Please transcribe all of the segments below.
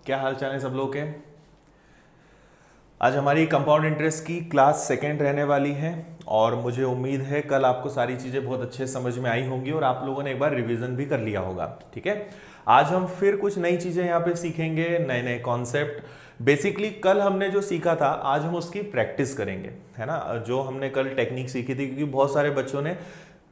क्या हाल चाल है सब लोग के। आज हमारी कंपाउंड इंटरेस्ट की क्लास सेकंड रहने वाली है और मुझे उम्मीद है कल आपको सारी चीज़ें बहुत अच्छे समझ में आई होंगी और आप लोगों ने एक बार रिवीजन भी कर लिया होगा। ठीक है, आज हम फिर कुछ नई चीज़ें यहाँ पे सीखेंगे, नए नए कॉन्सेप्ट। बेसिकली कल हमने जो सीखा था आज हम उसकी प्रैक्टिस करेंगे, है ना। जो हमने कल टेक्निक सीखी थी, क्योंकि बहुत सारे बच्चों ने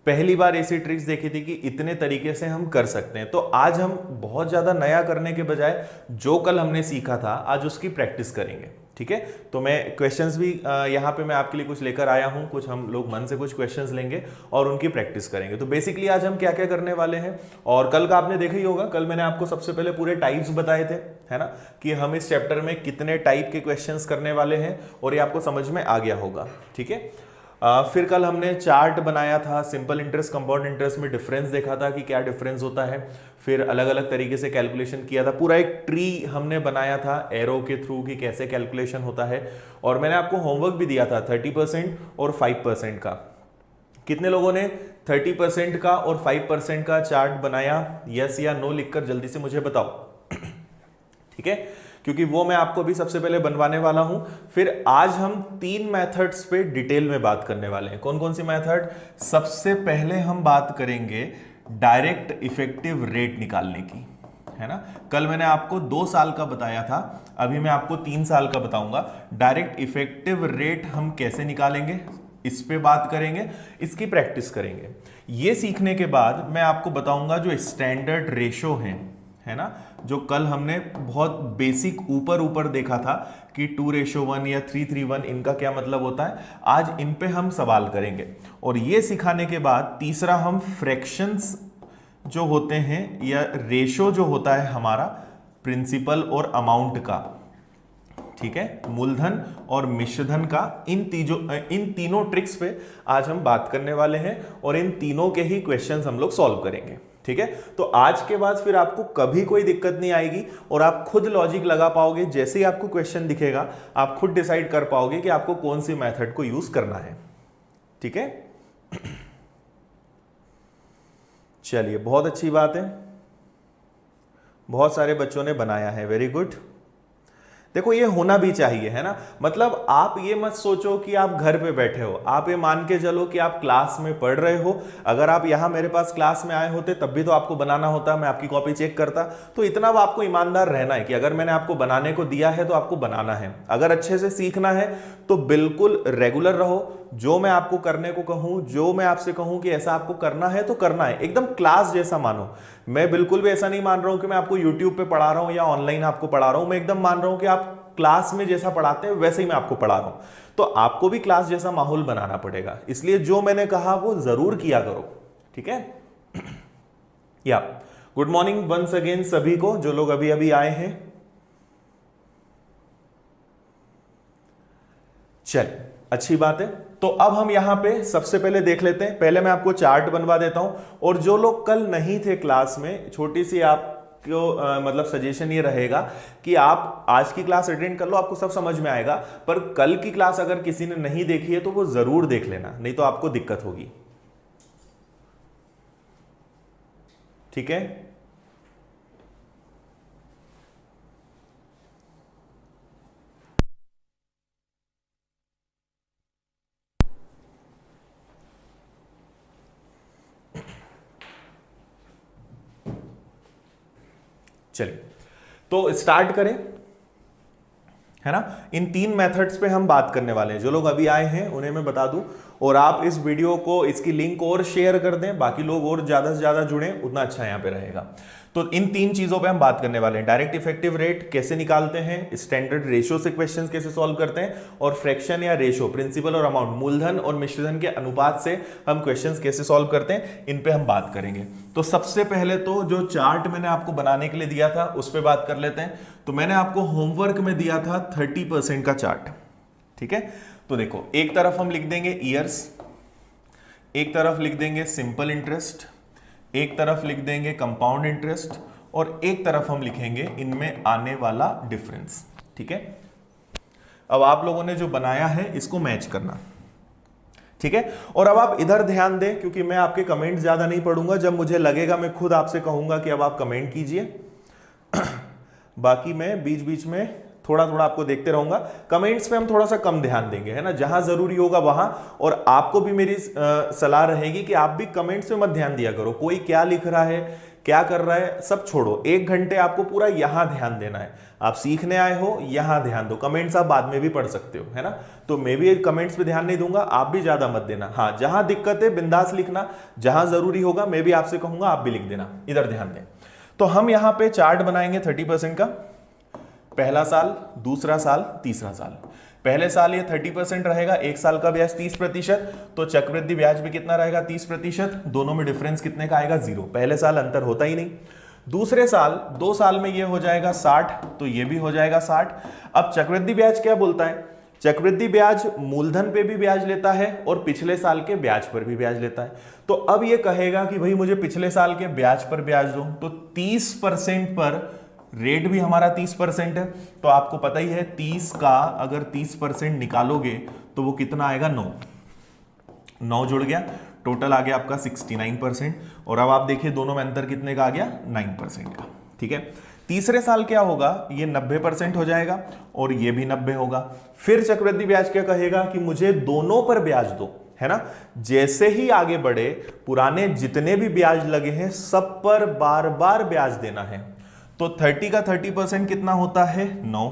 पहली बार ऐसी ट्रिक्स देखी थी कि इतने तरीके से हम कर सकते हैं, तो आज हम बहुत ज़्यादा नया करने के बजाय जो कल हमने सीखा था आज उसकी प्रैक्टिस करेंगे। ठीक है, तो मैं क्वेश्चंस भी यहाँ पे मैं आपके लिए कुछ लेकर आया हूँ, कुछ हम लोग मन से कुछ क्वेश्चंस लेंगे और उनकी प्रैक्टिस करेंगे। तो बेसिकली आज हम क्या क्या करने वाले हैं, और कल का आपने देखा ही होगा, कल मैंने आपको सबसे पहले पूरे टाइप्स बताए थे, है ना, कि हम इस चैप्टर में कितने टाइप के क्वेश्चंस करने वाले हैं और ये आपको समझ में आ गया होगा। ठीक है, फिर कल हमने चार्ट बनाया था, सिंपल इंटरेस्ट कंपाउंड इंटरेस्ट में डिफरेंस देखा था कि क्या डिफरेंस होता है, फिर अलग अलग तरीके से कैलकुलेशन किया था, पूरा एक ट्री हमने बनाया था एरो के थ्रू कि कैसे कैलकुलेशन होता है। और मैंने आपको होमवर्क भी दिया था 30% और 5% का। कितने लोगों ने 30% का और 5% का चार्ट बनाया? यस या नो लिखकर जल्दी से मुझे बताओ। ठीक है, क्योंकि वो मैं आपको भी सबसे पहले बनवाने वाला हूं। फिर आज हम 3 मेथड्स पे डिटेल में बात करने वाले हैं। कौन कौन सी मेथड? सबसे पहले हम बात करेंगे डायरेक्ट इफेक्टिव रेट निकालने की, है ना। कल मैंने आपको 2 साल का बताया था, अभी मैं आपको 3 साल का बताऊंगा। डायरेक्ट इफेक्टिव रेट हम कैसे निकालेंगे इस पे बात करेंगे, इसकी प्रैक्टिस करेंगे। ये सीखने के बाद मैं आपको बताऊंगा जो स्टैंडर्ड रेशो है ना, जो कल हमने बहुत बेसिक ऊपर ऊपर देखा था कि 2:1 या 3:1 इनका क्या मतलब होता है, आज इन पे हम सवाल करेंगे। और ये सिखाने के बाद तीसरा हम फ्रैक्शंस जो होते हैं या रेशो जो होता है हमारा प्रिंसिपल और अमाउंट का, ठीक है, मूलधन और मिश्रधन का, इन तीनों ट्रिक्स पे आज हम बात करने वाले हैं और इन तीनों के ही क्वेश्चंस हम लोग सॉल्व करेंगे। ठीक है, तो आज के बाद फिर आपको कभी कोई दिक्कत नहीं आएगी और आप खुद लॉजिक लगा पाओगे। जैसे ही आपको क्वेश्चन दिखेगा आप खुद डिसाइड कर पाओगे कि आपको कौन सी मेथड को यूज करना है। ठीक है, चलिए, बहुत अच्छी बात है, बहुत सारे बच्चों ने बनाया है, वेरी गुड। देखो ये होना भी चाहिए, है ना। मतलब आप ये मत सोचो कि आप घर पे बैठे हो, आप ये मान के चलो कि आप क्लास में पढ़ रहे हो। अगर आप यहां मेरे पास क्लास में आए होते तब भी तो आपको बनाना होता, मैं आपकी कॉपी चेक करता। तो इतना आपको ईमानदार रहना है कि अगर मैंने आपको बनाने को दिया है तो आपको बनाना है। अगर अच्छे से सीखना है तो बिल्कुल रेगुलर रहो। जो मैं आपको करने को कहूं, जो मैं आपसे कहूं कि ऐसा आपको करना है तो करना है, एकदम क्लास जैसा मानो। मैं बिल्कुल भी ऐसा नहीं मान रहा हूं कि मैं आपको यूट्यूब पे पढ़ा रहा हूं या ऑनलाइन आपको पढ़ा रहा हूं। मैं एकदम मान रहा हूं कि आप क्लास में जैसा पढ़ाते हैं वैसे ही मैं आपको पढ़ा रहा हूं। तो आपको भी क्लास जैसा माहौल बनाना पड़ेगा, इसलिए जो मैंने कहा वो जरूर किया करो। ठीक है, या गुड मॉर्निंग वंस अगेन सभी को जो लोग अभी अभी आए हैं। चल, अच्छी बात है। तो अब हम यहां पे सबसे पहले देख लेते हैं। पहले मैं आपको चार्ट बनवा देता हूं, और जो लोग कल नहीं थे क्लास में, छोटी सी आपको मतलब सजेशन ये रहेगा कि आप आज की क्लास अटेंड कर लो, आपको सब समझ में आएगा। पर कल की क्लास अगर किसी ने नहीं देखी है तो वो जरूर देख लेना, नहीं तो आपको दिक्कत होगी। ठीक है, चलिए तो स्टार्ट करें, है ना। इन 3 मेथड्स पे हम बात करने वाले हैं। जो लोग अभी आए हैं उन्हें मैं बता दूं, और आप इस वीडियो को, इसकी लिंक और शेयर कर दें, बाकी लोग और ज्यादा से ज्यादा जुड़ें, उतना अच्छा यहां पे रहेगा। तो इन 3 चीजों पे हम बात करने वाले हैं। डायरेक्ट इफेक्टिव रेट कैसे निकालते हैं, स्टैंडर्ड रेशो से क्वेश्चंस कैसे सॉल्व करते हैं, और फ्रैक्शन या रेशो प्रिंसिपल और अमाउंट, मूलधन और मिश्रधन के अनुपात से हम क्वेश्चंस कैसे सॉल्व करते हैं, इन पे हम बात करेंगे। तो सबसे पहले तो जो चार्ट मैंने आपको बनाने के लिए दिया था उस पर बात कर लेते हैं। तो मैंने आपको होमवर्क में दिया था 30% का चार्ट। ठीक है, तो देखो, एक तरफ हम लिख देंगे ईयर्स, एक तरफ लिख देंगे सिंपल इंटरेस्ट, एक तरफ लिख देंगे कंपाउंड इंटरेस्ट, और एक तरफ हम लिखेंगे इनमें आने वाला डिफरेंस। ठीक है, अब आप लोगों ने जो बनाया है इसको मैच करना। ठीक है, और अब आप इधर ध्यान दें, क्योंकि मैं आपके कमेंट ज्यादा नहीं पढ़ूंगा। जब मुझे लगेगा मैं खुद आपसे कहूंगा कि अब आप कमेंट कीजिए। बाकी मैं बीच बीच में थोड़ा थोड़ा आपको देखते रहूंगा। कमेंट्स पे हम थोड़ा सा कम ध्यान देंगे, है ना, जहां जरूरी होगा वहां। और आपको भी मेरी सलाह रहेगी कि आप भी कमेंट्स पे मत ध्यान दिया करो, कोई क्या लिख रहा है क्या कर रहा है सब छोड़ो, 1 घंटे आपको पूरा यहां ध्यान देना है। आप सीखने आए हो, यहां ध्यान दो। कमेंट्स आप बाद में भी पढ़ सकते हो, है ना, तो मैं भी कमेंट्स पे ध्यान नहीं दूंगा, आप भी ज्यादा मत देना। हाँ, जहां दिक्कत है बिंदास लिखना, जहां जरूरी होगा मैं भी आपसे कहूंगा आप भी लिख देना, इधर ध्यान दें। तो हम यहां पे चार्ट बनाएंगे 30% का, पहला साल, दूसरा साल, तीसरा साल। पहले साल ये 30% रहेगा, 1 साल का ब्याज 30%, तो चक्रवृद्धि ब्याज भी कितना रहेगा 30%। दोनों में डिफरेंस कितने का आएगा 0, पहले साल अंतर होता ही नहीं। दूसरे साल 2 साल में ये हो जाएगा 60, तो ये भी हो जाएगा 60। अब चक्रवृद्धि ब्याज क्या बोलता है, चक्रवृद्धि ब्याज मूलधन पे भी ब्याज लेता है और पिछले साल के ब्याज पर भी ब्याज लेता है। तो अब ये कहेगा कि भाई मुझे पिछले साल के ब्याज पर ब्याज दो, तो 30% पर रेट भी हमारा 30% है। तो आपको पता ही है 30 का अगर 30% निकालोगे तो वो कितना आएगा 9 जुड़ गया, टोटल आ गया आपका 69%। और अब आप देखिए दोनों में अंतर कितने का आ गया 9% का, ठीक है। तीसरे साल क्या होगा, ये 90% हो जाएगा और ये भी 90 होगा। फिर चक्रवृद्धि ब्याज क्या कहेगा कि मुझे दोनों पर ब्याज दो, है ना। जैसे ही आगे बढ़े पुराने जितने भी ब्याज लगे हैं सब पर बार बार ब्याज देना है। तो 30 का 30% कितना होता है 9,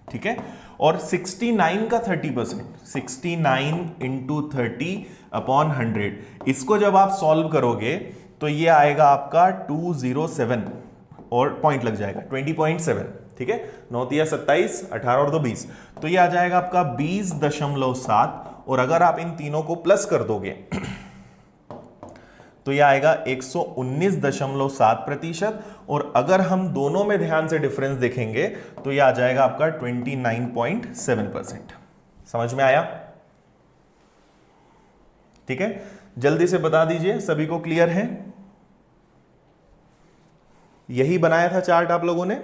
ठीक है। और 69 का 30%, 69 इंटू 30/100, इसको जब आप सॉल्व करोगे तो ये आएगा आपका 207 और पॉइंट लग जाएगा 20.7, ठीक है। 9 तिया 27, 18 और 2 20, तो ये आ जाएगा आपका 20.7। और अगर आप इन तीनों को प्लस कर दोगे तो यह आएगा 119.7%। और अगर हम दोनों में ध्यान से डिफरेंस देखेंगे तो यह आ जाएगा आपका 29.7%। समझ में आया, ठीक है। जल्दी से बता दीजिए सभी को क्लियर है, यही बनाया था चार्ट आप लोगों ने।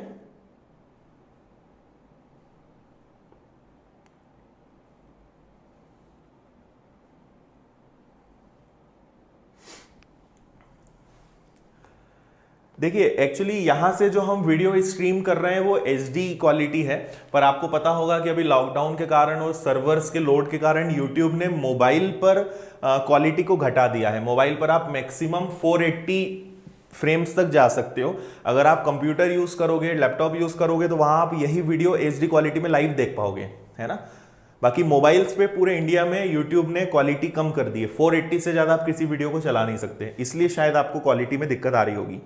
देखिए एक्चुअली यहां से जो हम वीडियो स्ट्रीम कर रहे हैं वो HD क्वालिटी है, पर आपको पता होगा कि अभी लॉकडाउन के कारण और सर्वर्स के लोड के कारण YouTube ने मोबाइल पर क्वालिटी को घटा दिया है। मोबाइल पर आप मैक्सिमम 480 फ्रेम्स तक जा सकते हो। अगर आप कंप्यूटर यूज करोगे, लैपटॉप यूज करोगे तो वहां आप यही वीडियो HD क्वालिटी में लाइव देख पाओगे, है ना। बाकी मोबाइल्स पे पूरे इंडिया में YouTube ने क्वालिटी कम कर दी है, 480 से ज्यादा आप किसी वीडियो को चला नहीं सकते, इसलिए शायद आपको क्वालिटी में दिक्कत आ रही होगी।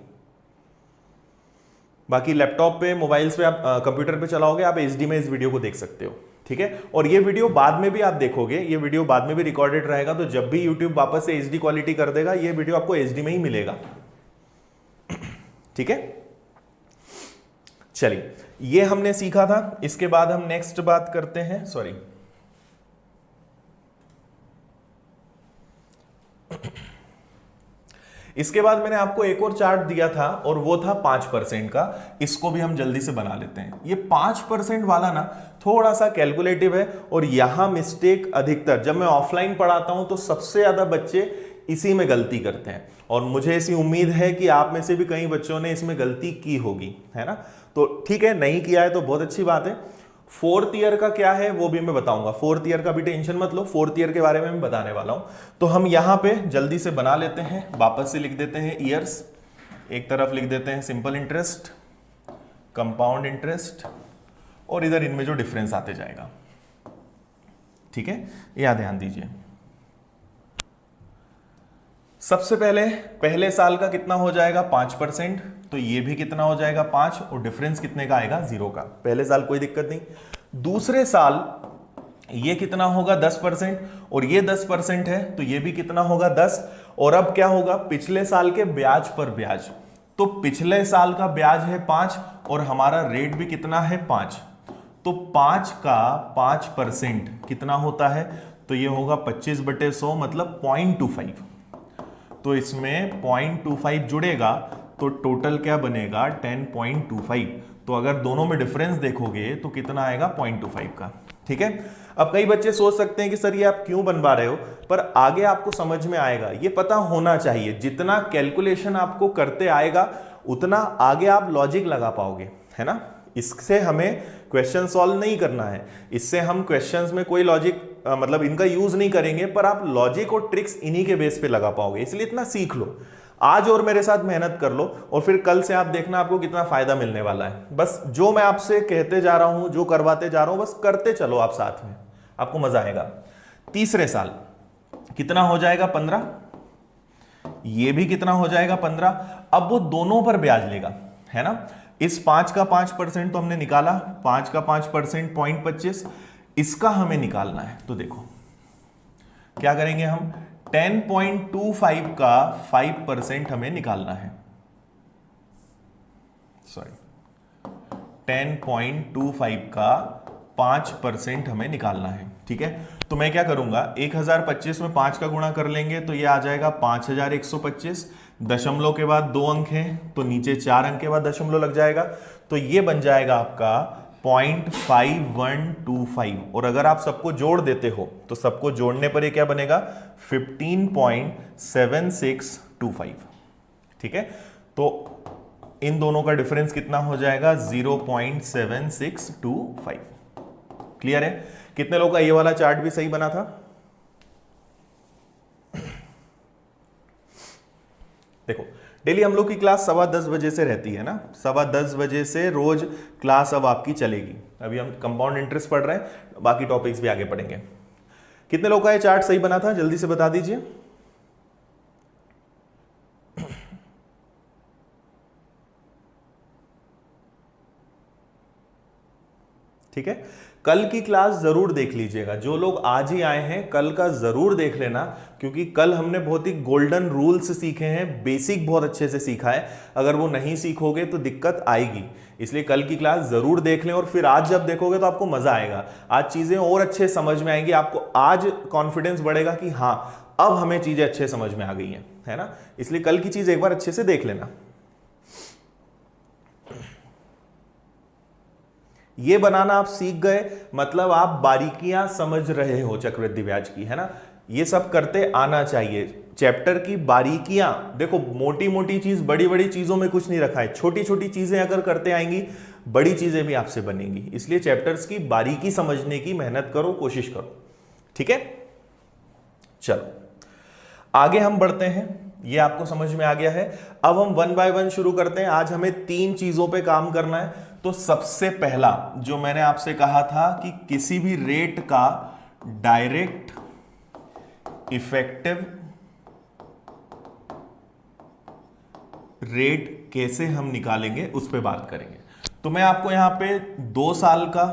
बाकी लैपटॉप पे, मोबाइल्स पे, आप कंप्यूटर पे चलाओगे आप HD में इस वीडियो को देख सकते हो, ठीक है। और ये वीडियो बाद में भी आप देखोगे, ये वीडियो बाद में भी रिकॉर्डेड रहेगा, तो जब भी YouTube वापस से HD क्वालिटी कर देगा ये वीडियो आपको HD में ही मिलेगा, ठीक है। चलिए ये हमने सीखा था, इसके बाद हम नेक्स्ट बात करते हैं, सॉरी इसके बाद मैंने आपको एक और चार्ट दिया था और वो था 5% का। इसको भी हम जल्दी से बना लेते हैं। ये 5% वाला ना थोड़ा सा कैलकुलेटिव है और यहां मिस्टेक अधिकतर, जब मैं ऑफलाइन पढ़ाता हूं तो सबसे ज्यादा बच्चे इसी में गलती करते हैं और मुझे ऐसी उम्मीद है कि आप में से भी कई बच्चों ने इसमें गलती की होगी, है ना। तो ठीक है, नहीं किया है तो बहुत अच्छी बात है। 4th ईयर का क्या है वो भी मैं बताऊंगा, 4th ईयर का भी टेंशन मत लो, 4th ईयर के बारे में मैं बताने वाला हूं। तो हम यहां पे जल्दी से बना लेते हैं, वापस से लिख देते हैं ईयर्स, एक तरफ लिख देते हैं सिंपल इंटरेस्ट, कंपाउंड इंटरेस्ट, और इधर इनमें जो डिफरेंस आते जाएगा, ठीक है। यहां ध्यान दीजिए, सबसे पहले पहले साल का कितना हो जाएगा 5%, तो ये भी कितना हो जाएगा 5, और डिफरेंस कितने का आएगा 0 का। पहले साल कोई दिक्कत नहीं। दूसरे साल ये कितना होगा 10%, और ये 10% है तो ये भी कितना होगा 10। और अब क्या होगा, पिछले साल के ब्याज पर ब्याज, तो पिछले साल का ब्याज है 5 और हमारा रेट भी कितना है 5, तो 5 का 5% कितना होता है, तो ये होगा 25/100 मतलब 0.25। तो इसमें 0.25 जुड़ेगा तो टोटल क्या बनेगा 10.25। तो अगर दोनों में डिफरेंस देखोगे तो कितना आएगा 0.25 का, ठीक है। अब कई बच्चे सोच सकते हैं कि सर ये आप क्यों बनवा रहे हो, पर आगे आपको समझ में आएगा। ये पता होना चाहिए, जितना कैलकुलेशन आपको करते आएगा उतना आगे आप लॉजिक लगा पाओगे, है ना। इससे हमें क्वेश्चन सॉल्व नहीं करना है, इससे हम क्वेश्चंस में कोई लॉजिक मतलब इनका यूज नहीं करेंगे, पर आप लॉजिक और ट्रिक्स इन्हीं के बेस पे लगा पाओगे। इसलिए इतना सीख लो आज और मेरे साथ मेहनत कर लो, और फिर कल से आप देखना आपको कितना फायदा मिलने वाला है। बस जो मैं आपसे कहते जा रहा हूं, जो करवाते जा रहा हूं, बस करते चलो आप साथ में, आपको मजा आएगा। तीसरे साल कितना हो जाएगा 15, ये भी कितना हो जाएगा 15। अब वो दोनों पर ब्याज लेगा, है ना। इस 5 का 5% तो हमने निकाला, 5 का 5% 0.25, इसका हमें निकालना है। तो देखो क्या करेंगे हम, 10.25 का 5% हमें निकालना है, सॉरी 10.25 का 5% हमें निकालना है, ठीक है। तो मैं क्या करूंगा, 1025 में 5 का गुणा कर लेंगे तो ये आ जाएगा 5125, दशमलव के बाद 2 अंक हैं तो नीचे 4 अंक के बाद दशमलव लग जाएगा, तो ये बन जाएगा आपका 0.5125। और अगर आप सबको जोड़ देते हो तो सबको जोड़ने पर ये क्या बनेगा, 15.7625, ठीक है। तो इन दोनों का डिफरेंस कितना हो जाएगा, 0.7625। क्लियर है। कितने लोगों का ये वाला चार्ट भी सही बना था? देखो डेली हम लोग की क्लास 10:15 बजे से रहती है ना, 10:15 बजे से रोज क्लास अब आपकी चलेगी। अभी हम कंपाउंड इंटरेस्ट पढ़ रहे हैं, बाकी टॉपिक्स भी आगे पढ़ेंगे। कितने लोगों का ये चार्ट सही बना था, जल्दी से बता दीजिए। ठीक है, कल की क्लास जरूर देख लीजिएगा। जो लोग आज ही आए हैं कल का जरूर देख लेना, क्योंकि कल हमने बहुत ही गोल्डन रूल्स सीखे हैं, बेसिक बहुत अच्छे से सीखा है। अगर वो नहीं सीखोगे तो दिक्कत आएगी, इसलिए कल की क्लास जरूर देख लें। और फिर आज जब देखोगे तो आपको मजा आएगा, आज चीजें और अच्छे समझ में आएंगी, आपको आज कॉन्फिडेंस बढ़ेगा कि हाँ अब हमें चीजें अच्छे समझ में आ गई हैं, है ना। इसलिए कल की चीज एक बार अच्छे से देख लेना। ये बनाना आप सीख गए, मतलब आप बारीकियां समझ रहे हो चक्रवृद्धि ब्याज की, है ना। ये सब करते आना चाहिए, चैप्टर की बारीकियां। देखो मोटी मोटी चीज, बड़ी बड़ी चीजों में कुछ नहीं रखा है, छोटी छोटी चीजें अगर करते आएंगी बड़ी चीजें भी आपसे बनेंगी। इसलिए चैप्टर्स की बारीकी समझने की मेहनत करो, कोशिश करो, ठीक है। चलो आगे हम बढ़ते हैं, ये आपको समझ में आ गया है। अब हम 1 बाय 1 शुरू करते हैं। आज हमें 3 चीजों पे काम करना है। तो सबसे पहला जो मैंने आपसे कहा था कि किसी भी रेट का डायरेक्ट इफेक्टिव रेट कैसे हम निकालेंगे उस पे बात करेंगे। तो मैं आपको यहां पे 2 साल का,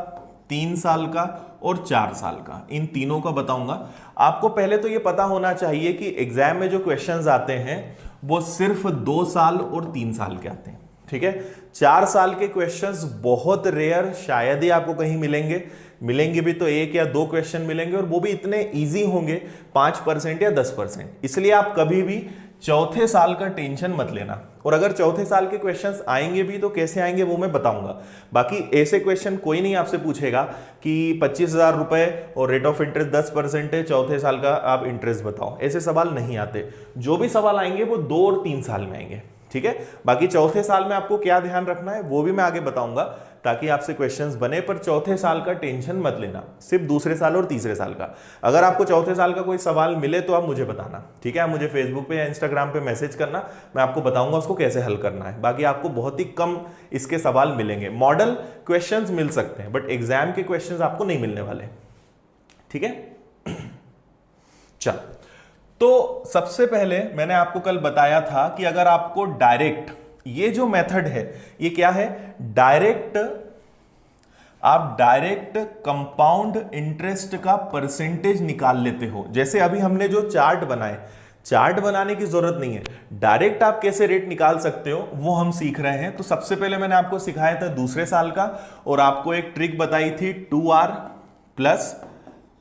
3 साल का और 4 साल का, इन तीनों का बताऊंगा। आपको पहले तो ये पता होना चाहिए कि एग्जाम में जो क्वेश्चंस आते हैं वो सिर्फ 2 साल और 3 साल के आते हैं, ठीक है। 4 साल के क्वेश्चंस बहुत रेयर, शायद ही आपको कहीं मिलेंगे भी तो 1 या 2 क्वेश्चन मिलेंगे, और वो भी इतने इजी होंगे 5% या 10%। इसलिए आप कभी भी चौथे साल का टेंशन मत लेना। और अगर चौथे साल के क्वेश्चंस आएंगे भी तो कैसे आएंगे वो मैं बताऊंगा। बाकी ऐसे क्वेश्चन कोई नहीं आपसे पूछेगा कि 25,000 रुपए और रेट ऑफ इंटरेस्ट 10% है, चौथे साल का आप इंटरेस्ट बताओ, ऐसे सवाल नहीं आते। जो भी सवाल आएंगे वो 2 और 3 साल में आएंगे, ठीक है। बाकी चौथे साल में आपको क्या ध्यान रखना है वो भी मैं आगे बताऊंगा, ताकि आपसे क्वेश्चंस बने। पर चौथे साल का टेंशन मत लेना, सिर्फ दूसरे साल और तीसरे साल का। अगर आपको चौथे साल का कोई सवाल मिले तो आप मुझे बताना, ठीक है। आप मुझे फेसबुक पे या इंस्टाग्राम पे मैसेज करना, मैं आपको बताऊंगा उसको कैसे हल करना है। बाकी आपको बहुत ही कम इसके सवाल मिलेंगे। मॉडल क्वेश्चंस मिल सकते हैं, बट एग्जाम के क्वेश्चंस आपको नहीं मिलने वाले, ठीक है। चल, तो सबसे पहले मैंने आपको कल बताया था कि अगर आपको डायरेक्ट, ये जो मेथड है ये क्या है, डायरेक्ट, आप डायरेक्ट कंपाउंड इंटरेस्ट का परसेंटेज निकाल लेते हो। जैसे अभी हमने जो चार्ट बनाए, चार्ट बनाने की जरूरत नहीं है, डायरेक्ट आप कैसे रेट निकाल सकते हो वो हम सीख रहे हैं। तो सबसे पहले मैंने आपको सिखाया था दूसरे साल का, और आपको एक ट्रिक बताई थी 2r प्लस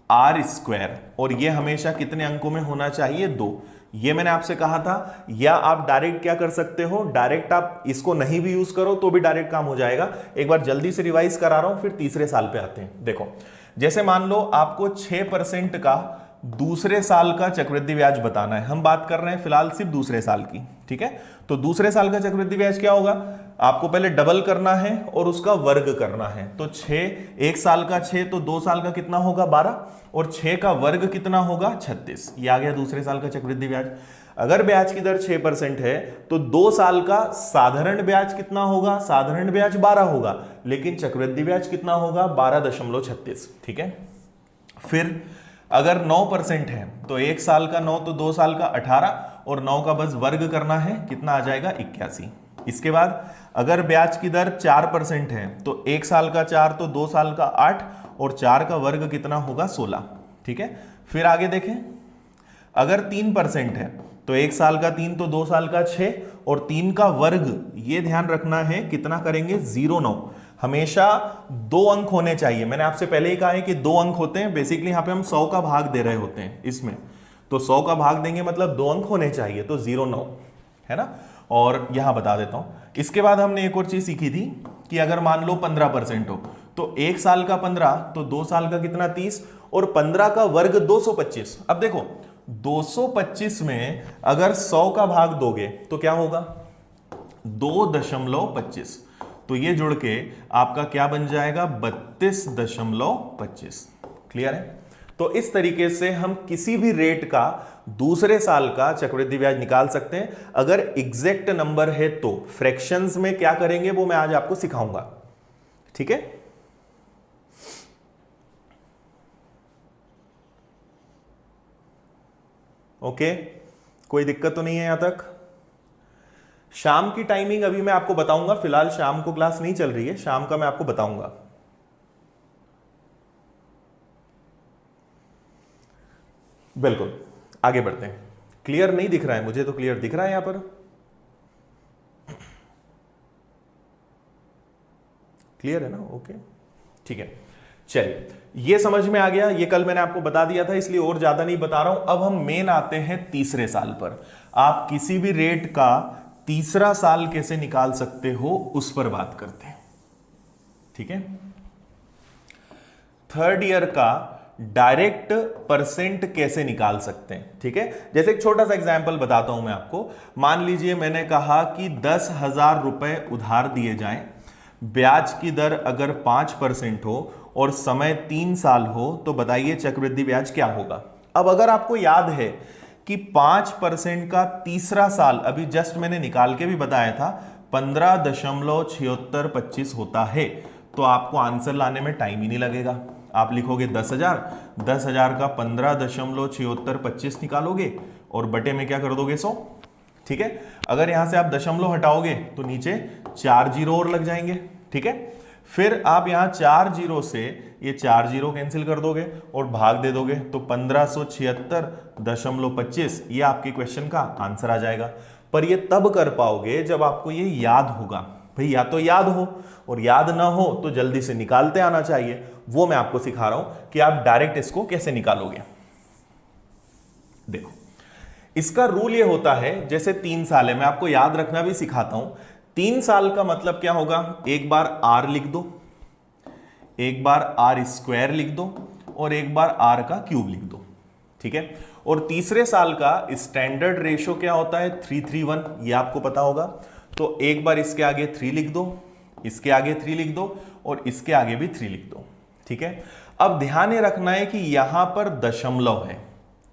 r², और ये हमेशा कितने अंकों में होना चाहिए, 2। ये मैंने आपसे कहा था। या आप डायरेक्ट क्या कर सकते हो, डायरेक्ट आप इसको नहीं भी यूज करो तो भी डायरेक्ट काम हो जाएगा। एक बार जल्दी से रिवाइज करा रहा हूं, फिर तीसरे साल पे आते हैं। देखो जैसे मान लो आपको 6% का दूसरे साल का चक्रवृद्धि ब्याज बताना है। हम बात कर रहे हैं फिलहाल सिर्फ दूसरे साल की, ठीक है। तो दूसरे साल का चक्रवृद्धि ब्याज क्या होगा, आपको पहले डबल करना है और उसका वर्ग करना है। तो 6, 1 साल का 6 तो 2 साल का कितना होगा 12, और 6 का वर्ग कितना होगा 36। ये आ गया दूसरे साल का चक्रवृद्धि ब्याज। अगर ब्याज की दर 6% है तो 2 साल का साधारण ब्याज कितना होगा, साधारण ब्याज 12 होगा, लेकिन चक्रवृद्धि ब्याज कितना होगा 12.36। ठीक है। फिर अगर 9% है तो 1 साल का 9 तो 2 साल का 18, और 9 का बस वर्ग करना है, कितना आ जाएगा 81। इसके बाद अगर ब्याज की दर 4% है तो 1 साल का 4 तो 2 साल का 8, और 4 का वर्ग कितना होगा 16। ठीक है। फिर आगे देखें, अगर 3% है तो 1 साल का 3 तो 2 साल का 6, और 3 का वर्ग, ये ध्यान रखना है कितना करेंगे 0.9। हमेशा 2 अंक होने चाहिए। मैंने आपसे पहले ही कहा है कि 2 अंक होते हैं। बेसिकली यहां पे हम 100 का भाग दे रहे होते हैं इसमें, तो 100 का भाग देंगे मतलब 2 अंक होने चाहिए, तो 0.9 है ना। और यहां बता देता हूं, इसके बाद हमने एक और चीज सीखी थी कि अगर मान लो 15% हो तो 1 साल का 15 तो 2 साल का कितना 30, और 15 का वर्ग 225। अब देखो 225 में अगर 100 का भाग दोगे तो क्या होगा 2.25, तो ये जुड़ के आपका क्या बन जाएगा 32.25। क्लियर है। तो इस तरीके से हम किसी भी रेट का दूसरे साल का चक्रवृद्धि ब्याज निकाल सकते हैं। अगर एग्जैक्ट नंबर है तो फ्रैक्शंस में क्या करेंगे वो मैं आज आपको सिखाऊंगा। ठीक है। ओके, कोई दिक्कत तो नहीं है यहां तक। शाम की टाइमिंग अभी मैं आपको बताऊंगा, फिलहाल शाम को क्लास नहीं चल रही है, शाम का मैं आपको बताऊंगा। बिल्कुल, आगे बढ़ते हैं। क्लियर नहीं दिख रहा है मुझे, तो क्लियर दिख रहा है यहां पर, क्लियर है ना। ओके ठीक है, चलिए ये समझ में आ गया। ये कल मैंने आपको बता दिया था, इसलिए और ज्यादा नहीं बता रहा हूं। अब हम मेन आते हैं तीसरे साल पर। आप किसी भी रेट का तीसरा साल कैसे निकाल सकते हो उस पर बात करते हैं। ठीक है। थर्ड ईयर का डायरेक्ट परसेंट कैसे निकाल सकते हैं। ठीक है। जैसे एक छोटा सा एग्जांपल बताता हूं मैं आपको। मान लीजिए मैंने कहा कि 10,000 रुपए उधार दिए जाएं, ब्याज की दर अगर 5% हो और समय 3 साल हो, तो बताइए चक्रवृद्धि ब्याज क्या होगा। अब अगर आपको याद है कि 5% का तीसरा साल अभी जस्ट मैंने निकाल के भी बताया था 15.7625 होता है, तो आपको आंसर लाने में टाइम ही नहीं लगेगा। आप लिखोगे 10,000 का 15.7625 निकालोगे और बटे में क्या कर दोगे 100। ठीक है। अगर यहां से आप दशमलव हटाओगे तो नीचे 4 जीरो और लग जाएंगे। ठीक है। फिर आप यहां 4 जीरो से ये 4 जीरो कैंसिल कर दोगे और भाग दे दोगे, तो 1576.25 ये आपके क्वेश्चन का आंसर आ जाएगा। पर ये तब कर पाओगे जब आपको ये याद होगा। भाई या तो याद हो, और याद ना हो तो जल्दी से निकालते आना चाहिए। वो मैं आपको सिखा रहा हूं कि आप डायरेक्ट इसको कैसे निकालोगे। देखो इसका रूल ये होता है, जैसे 3 साल है, मैं आपको याद रखना भी सिखाता हूं। 3 साल का मतलब क्या होगा, एक बार आर लिख दो, एक बार आर स्क्वायर लिख दो, और एक बार आर का क्यूब लिख दो। ठीक है। और तीसरे साल का स्टैंडर्ड रेशो क्या होता है 3:1, ये आपको पता होगा। तो एक बार इसके आगे 3 लिख दो, इसके आगे 3 लिख दो, और इसके आगे भी 3 लिख दो। ठीक है। अब ध्यान ये रखना है कि यहां पर दशमलव है।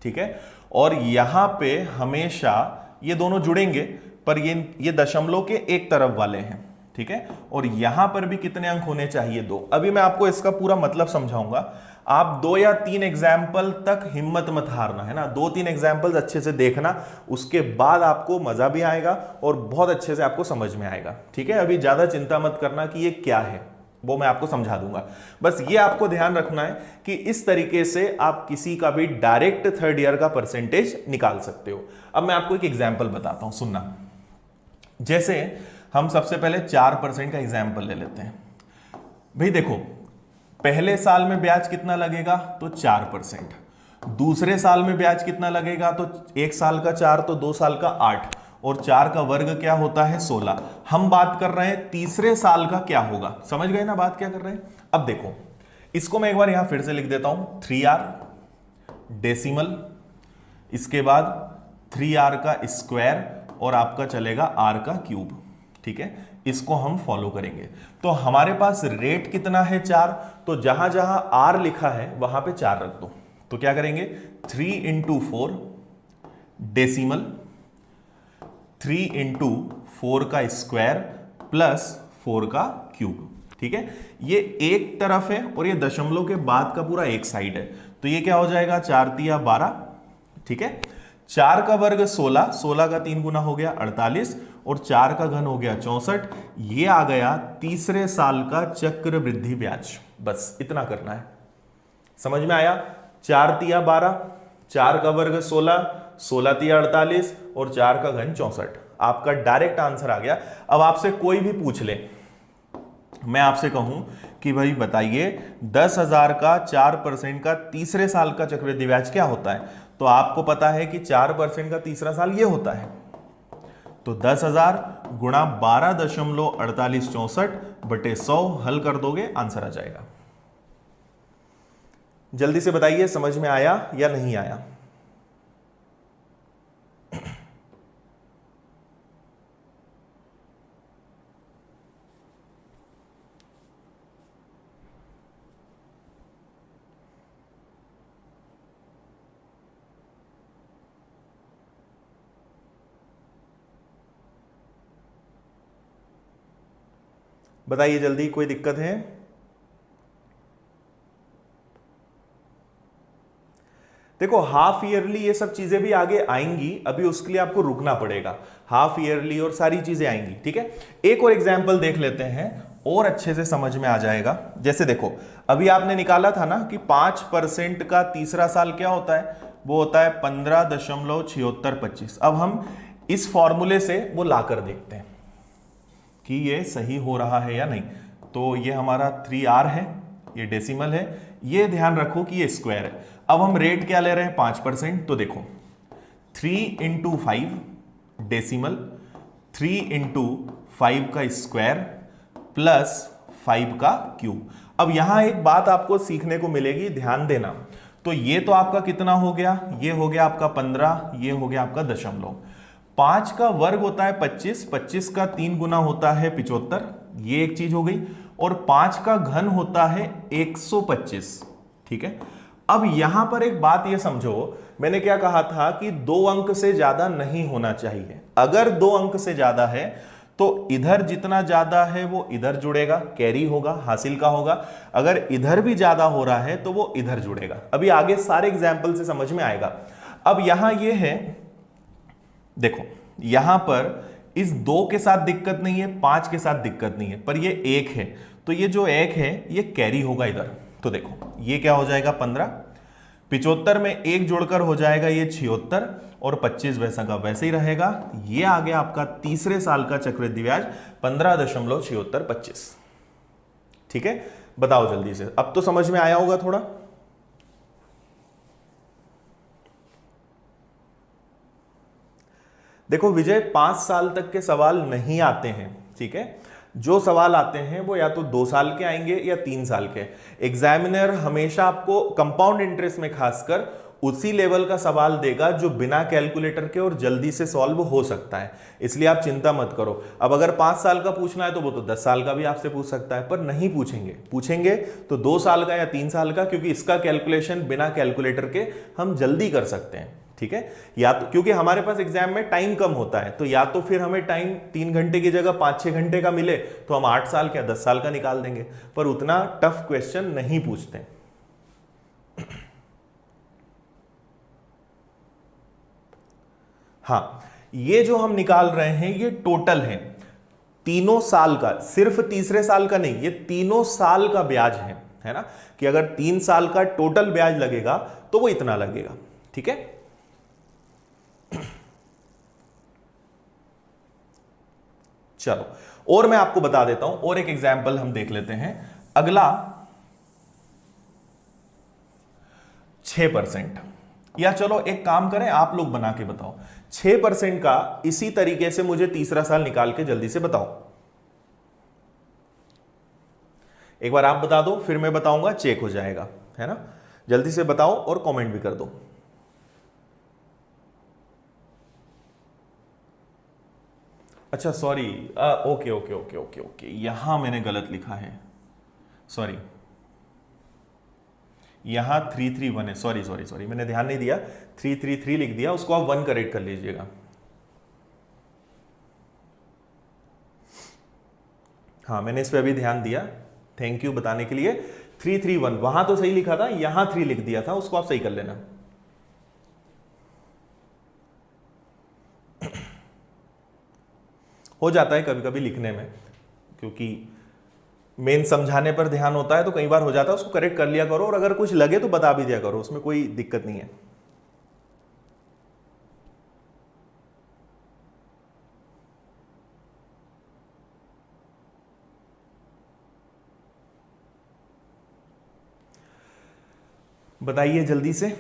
ठीक है। और यहां पे हमेशा ये दोनों जुड़ेंगे, पर ये दशमलव के एक तरफ वाले हैं। ठीक है। और यहां पर भी कितने अंक होने चाहिए 2। अभी मैं आपको इसका पूरा मतलब समझाऊंगा। आप 2 या 3 एग्जाम्पल तक हिम्मत मत हारना, है ना। 2-3 एग्जाम्पल्स अच्छे से देखना, उसके बाद आपको मजा भी आएगा और बहुत अच्छे से आपको समझ में आएगा। ठीक है। अभी ज्यादा चिंता मत करना कि ये क्या है, वो मैं आपको समझा दूंगा। बस ये आपको ध्यान रखना है कि इस तरीके से आप किसी का भी डायरेक्ट थर्ड ईयर का परसेंटेज निकाल सकते हो। अब मैं आपको एक एग्जाम्पल बताता हूं, सुनना। जैसे हम सबसे पहले 4% का एग्जाम्पल ले लेते हैं। भाई देखो, पहले साल में ब्याज कितना लगेगा, तो 4%। दूसरे साल में ब्याज कितना लगेगा, तो 1 साल का 4 तो 2 साल का 8, और 4 का वर्ग क्या होता है 16। हम बात कर रहे हैं तीसरे साल का क्या होगा। समझ गए ना बात क्या कर रहे हैं। अब देखो इसको मैं एक बार यहां फिर से लिख देता हूं, 3r डेसिमल, इसके बाद 3r का स्क्वायर, और आपका चलेगा r का क्यूब। ठीक है। इसको हम फॉलो करेंगे। तो हमारे पास रेट कितना है 4, तो जहां जहां आर लिखा है वहां पे 4 रख दो। तो क्या करेंगे 3 इंटू 4 डेसिमल, 3 इंटू 4 का स्क्वायर प्लस 4 का क्यूब। ठीक है, ये एक तरफ है और ये दशमलव के बाद का पूरा एक साइड है, तो ये क्या हो जाएगा 4 तिया 12। ठीक है, 4 का वर्ग 16, 16 का 3 गुना हो गया 48 और 4 का घन हो गया 64। ये आ गया तीसरे साल का चक्रवृद्धि ब्याज। बस इतना करना है, समझ में आया। 4 तिया 12, 4 का वर्ग 16, 16 तिया 48 और 4 का घन 64। आपका डायरेक्ट आंसर आ गया। अब आपसे कोई भी पूछ ले, मैं आपसे कहूं कि भाई बताइए 10,000 का 4% का तीसरे साल का चक्रवृद्धि ब्याज क्या होता है, तो आपको पता है कि 4% का तीसरा साल ये होता है। तो 10,000 गुणा 12.4864 बटे 100 हल कर दोगे, आंसर आ जाएगा। जल्दी से बताइए समझ में आया या नहीं आया। बताइए जल्दी, कोई दिक्कत है। देखो हाफ ईयरली ये सब चीजें भी आगे आएंगी, अभी उसके लिए आपको रुकना पड़ेगा। हाफ ईयरली और सारी चीजें आएंगी। ठीक है, एक और एग्जांपल देख लेते हैं और अच्छे से समझ में आ जाएगा। जैसे देखो अभी आपने निकाला था ना कि 5% का तीसरा साल क्या होता है, वो होता है 15.7625। अब हम इस फॉर्मूले से वो लाकर देखते हैं कि ये सही हो रहा है या नहीं। तो ये हमारा 3R है, ये डेसिमल है, ये ध्यान रखो कि ये स्क्वायर है। अब हम रेट क्या ले रहे हैं 5%, तो देखो 3 इंटू 5 डेसिमल, 3 इंटू 5 का स्क्वायर प्लस 5 का क्यूब। अब यहां एक बात आपको सीखने को मिलेगी, ध्यान देना। तो ये तो आपका कितना हो गया, ये हो गया आपका 15, ये हो गया आपका दशमलव। 5 का वर्ग होता है 25, 25 का 3 गुना होता है 75, ये एक चीज हो गई। और 5 का घन होता है 125। ठीक है, अब यहां पर एक बात ये समझो, मैंने क्या कहा था कि 2 अंक से ज्यादा नहीं होना चाहिए। अगर 2 अंक से ज्यादा है तो इधर जितना ज्यादा है वो इधर जुड़ेगा, कैरी होगा, हासिल का होगा। अगर इधर भी ज्यादा हो रहा है तो वो इधर जुड़ेगा। अभी आगे सारे एग्जाम्पल से समझ में आएगा। अब यहां ये है, देखो यहां पर इस 2 के साथ दिक्कत नहीं है, 5 के साथ दिक्कत नहीं है, पर ये 1 है, तो ये जो 1 है ये कैरी होगा इधर। तो देखो ये क्या हो जाएगा 15, 75 में 1 जोड़कर हो जाएगा ये 76 और 25 वैसा का वैसे ही रहेगा। ये आ गया आपका तीसरे साल का चक्रवृद्धि ब्याज 15.7625। ठीक है, बताओ जल्दी से, अब तो समझ में आया होगा थोड़ा। देखो विजय 5 साल तक के सवाल नहीं आते हैं। ठीक है, जो सवाल आते हैं वो या तो 2 साल के आएंगे या 3 साल के। एग्जामिनर हमेशा आपको कंपाउंड इंटरेस्ट में खासकर उसी लेवल का सवाल देगा जो बिना कैलकुलेटर के और जल्दी से सॉल्व हो सकता है, इसलिए आप चिंता मत करो। अब अगर 5 साल का पूछना है तो वो तो 10 साल का भी आपसे पूछ सकता है, पर नहीं पूछेंगे। पूछेंगे तो 2 साल का या 3 साल का, क्योंकि इसका कैलकुलेशन बिना कैलकुलेटर के हम जल्दी कर सकते हैं। ठीक है, या तो क्योंकि हमारे पास एग्जाम में टाइम कम होता है, तो या तो फिर हमें टाइम 3 घंटे की जगह 5-6 घंटे का मिले तो हम 8 साल या 10 साल का निकाल देंगे, पर उतना टफ क्वेश्चन नहीं पूछते। हाँ, ये जो हम निकाल रहे हैं ये टोटल है तीनों साल का, सिर्फ तीसरे साल का नहीं, ये तीनों साल का ब्याज है ना, कि अगर 3 साल का टोटल ब्याज लगेगा तो वो इतना लगेगा। ठीक है, चलो और मैं आपको बता देता हूं, और एक एग्जाम्पल हम देख लेते हैं। अगला 6%, या चलो एक काम करें, आप लोग बना के बताओ 6% का। इसी तरीके से मुझे तीसरा साल निकाल के जल्दी से बताओ। एक बार आप बता दो, फिर मैं बताऊंगा, चेक हो जाएगा, है ना। जल्दी से बताओ और कमेंट भी कर दो। अच्छा sorry, okay okay okay okay okay, यहां मैंने गलत लिखा है, सॉरी, यहां 331 है, सॉरी सॉरी सॉरी, मैंने ध्यान नहीं दिया, 333 लिख दिया, उसको आप 1 करेक्ट कर लीजिएगा। हाँ मैंने इस पे अभी ध्यान दिया, थैंक यू बताने के लिए। 331 वहां तो सही लिखा था, यहां 3 लिख दिया था, उसको आप सही कर लेना। हो जाता है कभी कभी लिखने में, क्योंकि मेन समझाने पर ध्यान होता है तो कई बार हो जाता है, उसको करेक्ट कर लिया करो, और अगर कुछ लगे तो बता भी दिया करो, उसमें कोई दिक्कत नहीं है। बताइए जल्दी से।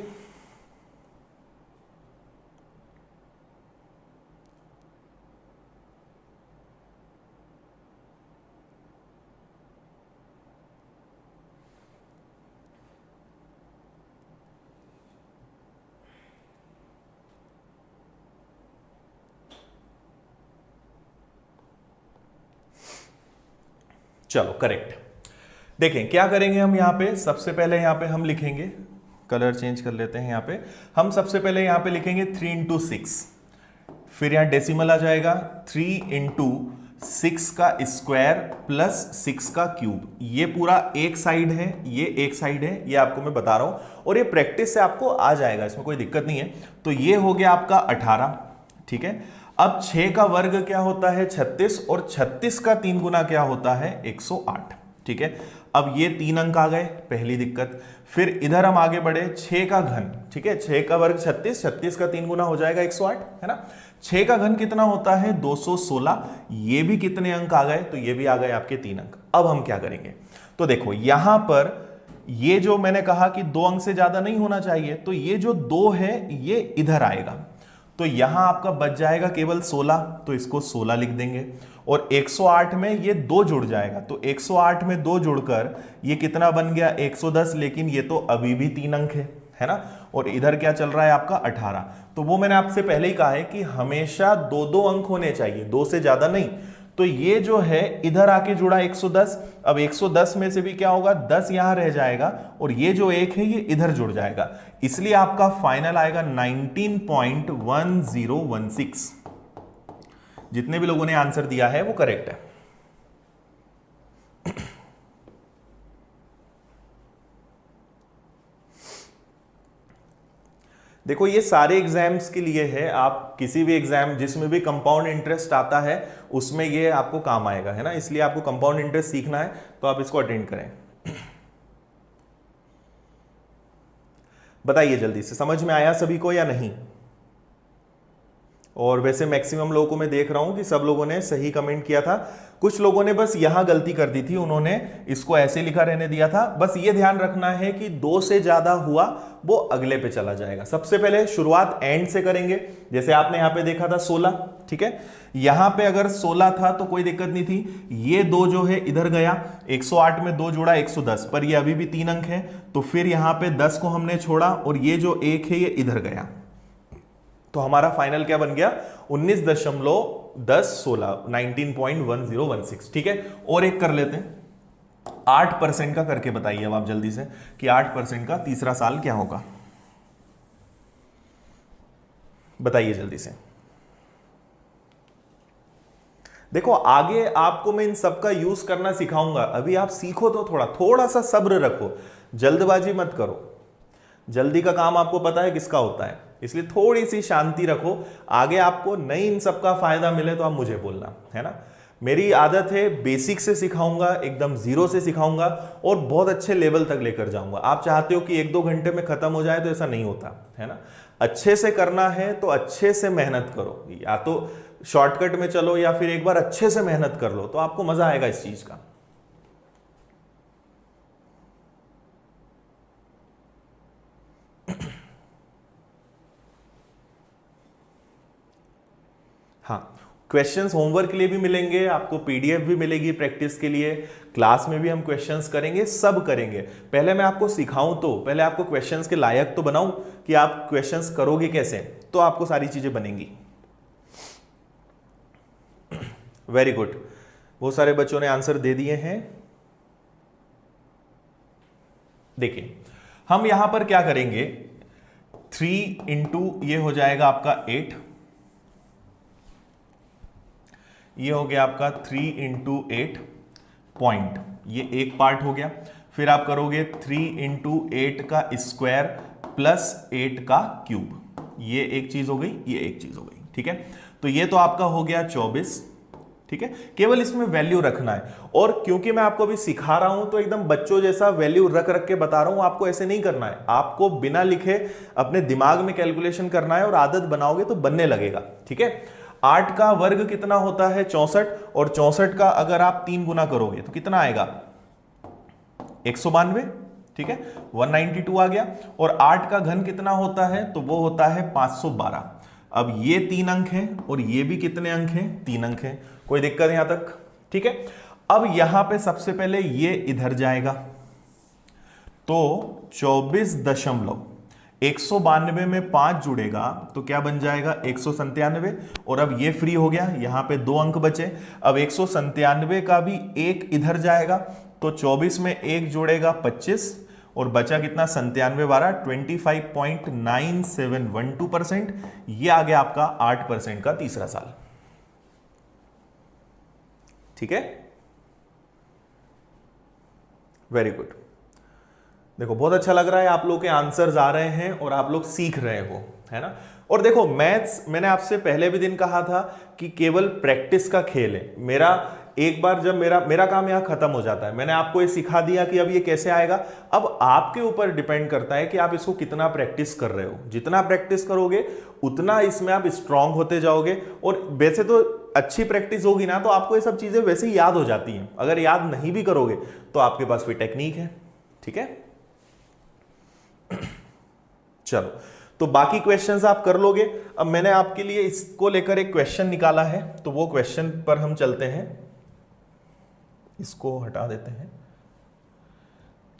चलो करेक्ट। देखें क्या करेंगे हम यहां पे, सबसे पहले यहां पे हम लिखेंगे, कलर चेंज कर लेते हैं, यहां पे हम सबसे पहले यहां पे लिखेंगे 3 इंटू 6, फिर यहां डेसिमल आ जाएगा 3 इंटू 6 का स्क्वायर प्लस 6 का क्यूब। ये पूरा एक साइड है, ये एक साइड है, ये आपको मैं बता रहा हूं, और ये प्रैक्टिस से आपको आ जाएगा, इसमें कोई दिक्कत नहीं है। तो ये हो गया आपका 18, ठीक है। अब 6 का वर्ग क्या होता है 36, और 36 का 3 गुना क्या होता है 108, ठीक है। अब ये 3 अंक आ गए, पहली दिक्कत। फिर इधर हम आगे बढ़े, 6 का घन, ठीक है, 6 का वर्ग 36, 36 का 3 गुना हो जाएगा 108, है ना। 6 का घन कितना होता है 216, ये भी कितने अंक आ गए, तो ये भी आ गए आपके 3 अंक। अब हम क्या करेंगे, तो देखो यहां पर ये जो मैंने कहा कि 2 अंक से ज्यादा नहीं होना चाहिए, तो ये जो 2 है ये इधर आएगा, तो यहां आपका बच जाएगा केवल 16, तो इसको 16 लिख देंगे, और 108 में ये 2 जुड़ जाएगा, तो 108 में 2 जुड़कर ये कितना बन गया 110, लेकिन ये तो अभी भी 3 अंक है ना। और इधर क्या चल रहा है आपका 18, तो वो मैंने आपसे पहले ही कहा है कि हमेशा 2-2 अंक होने चाहिए, 2 से ज्यादा नहीं। तो ये जो है इधर आके जुड़ा 110, अब 110 में से भी क्या होगा 10 यहां रह जाएगा, और ये जो 1 है ये इधर जुड़ जाएगा, इसलिए आपका फाइनल आएगा 19.1016। जितने भी लोगों ने आंसर दिया है वो करेक्ट है। देखो ये सारे एग्जाम्स के लिए है, आप किसी भी एग्जाम जिसमें भी कंपाउंड इंटरेस्ट आता है उसमें ये आपको काम आएगा, है ना। इसलिए आपको कंपाउंड इंटरेस्ट सीखना है तो आप इसको अटेंड करें। बताइए जल्दी से, समझ में आया सभी को या नहीं। और वैसे मैक्सिमम लोगों को मैं देख रहा हूं कि सब लोगों ने सही कमेंट किया था, कुछ लोगों ने बस यहां गलती कर दी थी, उन्होंने इसको ऐसे लिखा रहने दिया था। बस ये ध्यान रखना है कि 2 से ज्यादा हुआ वो अगले पे चला जाएगा। सबसे पहले शुरुआत एंड से करेंगे, जैसे आपने यहां पे देखा था 16, ठीक है। यहां पे अगर 16 था तो कोई दिक्कत नहीं थी, ये 2 जो है इधर गया, 108 में 2 जोड़ा 110, पर ये अभी भी 3 अंक है, तो फिर यहां पे 10 को हमने छोड़ा, और ये जो 1 है ये इधर गया, तो हमारा फाइनल क्या बन गया 19.1016, 19.1016, ठीक है। और एक कर लेते हैं, 8% का करके बताइए अब आप जल्दी से कि 8% का तीसरा साल क्या होगा, बताइए जल्दी से। देखो आगे आपको मैं इन सब का यूज करना सिखाऊंगा, अभी आप सीखो तो थोड़ा सा सब्र रखो, जल्दबाजी मत करो। जल्दी का काम आपको पता है किसका होता है, इसलिए थोड़ी सी शांति रखो। आगे आपको नहीं इन सब का फायदा मिले तो आप मुझे बोलना, है ना। मेरी आदत है बेसिक से सिखाऊंगा, एकदम जीरो से सिखाऊंगा, और बहुत अच्छे लेवल तक लेकर जाऊंगा। आप चाहते हो कि 1-2 घंटे में खत्म हो जाए, तो ऐसा नहीं होता, है ना। अच्छे से करना है तो अच्छे से मेहनत करो, या तो शॉर्टकट में चलो या फिर एक बार अच्छे से मेहनत कर लो, तो आपको मजा आएगा इस चीज का। हाँ, क्वेश्चंस होमवर्क के लिए भी मिलेंगे आपको, पीडीएफ भी मिलेगी प्रैक्टिस के लिए, क्लास में भी हम क्वेश्चंस करेंगे, सब करेंगे। पहले मैं आपको सिखाऊं तो पहले आपको क्वेश्चंस के लायक तो बनाऊं कि आप क्वेश्चंस करोगे कैसे, तो आपको सारी चीजें बनेंगी। वेरी गुड, बहुत सारे बच्चों ने आंसर दे दिए हैं। देखिए हम यहां पर क्या करेंगे, 3 इंटू ये हो जाएगा आपका 8, ये हो गया आपका 3 इंटू 8 पॉइंट, ये एक पार्ट हो गया। फिर आप करोगे 3 इंटू 8 का स्क्वायर प्लस 8 का क्यूब, ये एक चीज हो गई, ये एक चीज हो गई, ठीक है। तो ये तो आपका हो गया 24, ठीक है। केवल इसमें वैल्यू रखना है, और क्योंकि मैं आपको अभी सिखा रहा हूं तो एकदम बच्चों जैसा वैल्यू रख रख के बता रहा हूं, आपको ऐसे नहीं करना है, आपको बिना लिखे अपने दिमाग में कैलकुलेशन करना है और आदत बनाओगे तो बनने लगेगा, ठीक है। 8 का वर्ग कितना होता है 64, और 64 का अगर आप 3 गुना करोगे तो कितना आएगा 192, ठीक है, 192 आ गया। और 8 का घन कितना होता है, तो वो होता है 512। अब ये 3 अंक हैं और ये भी कितने अंक हैं, 3 अंक हैं, कोई दिक्कत यहां तक, ठीक है। अब यहां पे सबसे पहले ये इधर जाएगा, तो 24.192 में 5 जुड़ेगा तो क्या बन जाएगा 197, और अब ये फ्री हो गया, यहां पे 2 अंक बचे। अब 197 का भी एक इधर जाएगा, तो 24 में 1 जोड़ेगा 25, और बचा कितना 97 12, 25.9712%। ये आ गया आपका 8% का तीसरा साल, ठीक है। वेरी गुड, देखो बहुत अच्छा लग रहा है, आप लोग के आंसर्स आ रहे हैं और आप लोग सीख रहे हो, है ना। और देखो मैथ्स, मैंने आपसे पहले भी दिन कहा था कि केवल प्रैक्टिस का खेल है। मेरा एक बार जब मेरा काम यहां खत्म हो जाता है, मैंने आपको ये सिखा दिया कि अब ये कैसे आएगा, अब आपके ऊपर डिपेंड करता है कि आप इसको कितना प्रैक्टिस कर रहे हो। जितना प्रैक्टिस करोगे उतना इसमें आप स्ट्रांग होते जाओगे, और वैसे तो अच्छी प्रैक्टिस होगी ना तो आपको ये सब चीजें वैसे ही याद हो जाती हैं। अगर याद नहीं भी करोगे तो आपके पास भी टेक्निक है, ठीक है। चलो, तो बाकी क्वेश्चंस आप कर लोगे। अब मैंने आपके लिए इसको लेकर एक क्वेश्चन निकाला है, तो वो क्वेश्चन पर हम चलते हैं। इसको हटा देते हैं।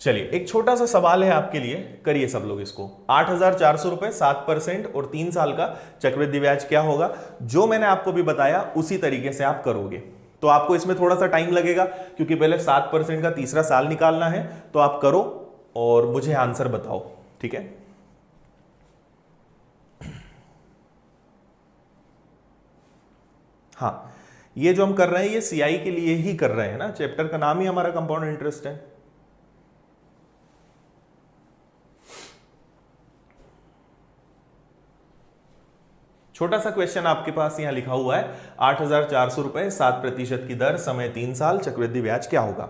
चलिए, एक छोटा सा सवाल है आपके लिए, करिए सब लोग इसको। 8,400 रुपए, 7% और 3 साल का चक्रवृद्धि ब्याज क्या होगा। जो मैंने आपको भी बताया उसी तरीके से आप करोगे। तो आपको इसमें थोड़ा सा टाइम लगेगा क्योंकि पहले 7% का तीसरा साल निकालना है। तो आप करो और मुझे आंसर बताओ, ठीक है। हाँ, ये जो हम कर रहे हैं ये सीआई के लिए ही कर रहे हैं ना, चैप्टर का नाम ही हमारा कंपाउंड इंटरेस्ट है। छोटा सा क्वेश्चन आपके पास यहां लिखा हुआ है, 8,400 रुपए, 7% की दर, समय 3 साल, चक्रवृद्धि ब्याज क्या होगा।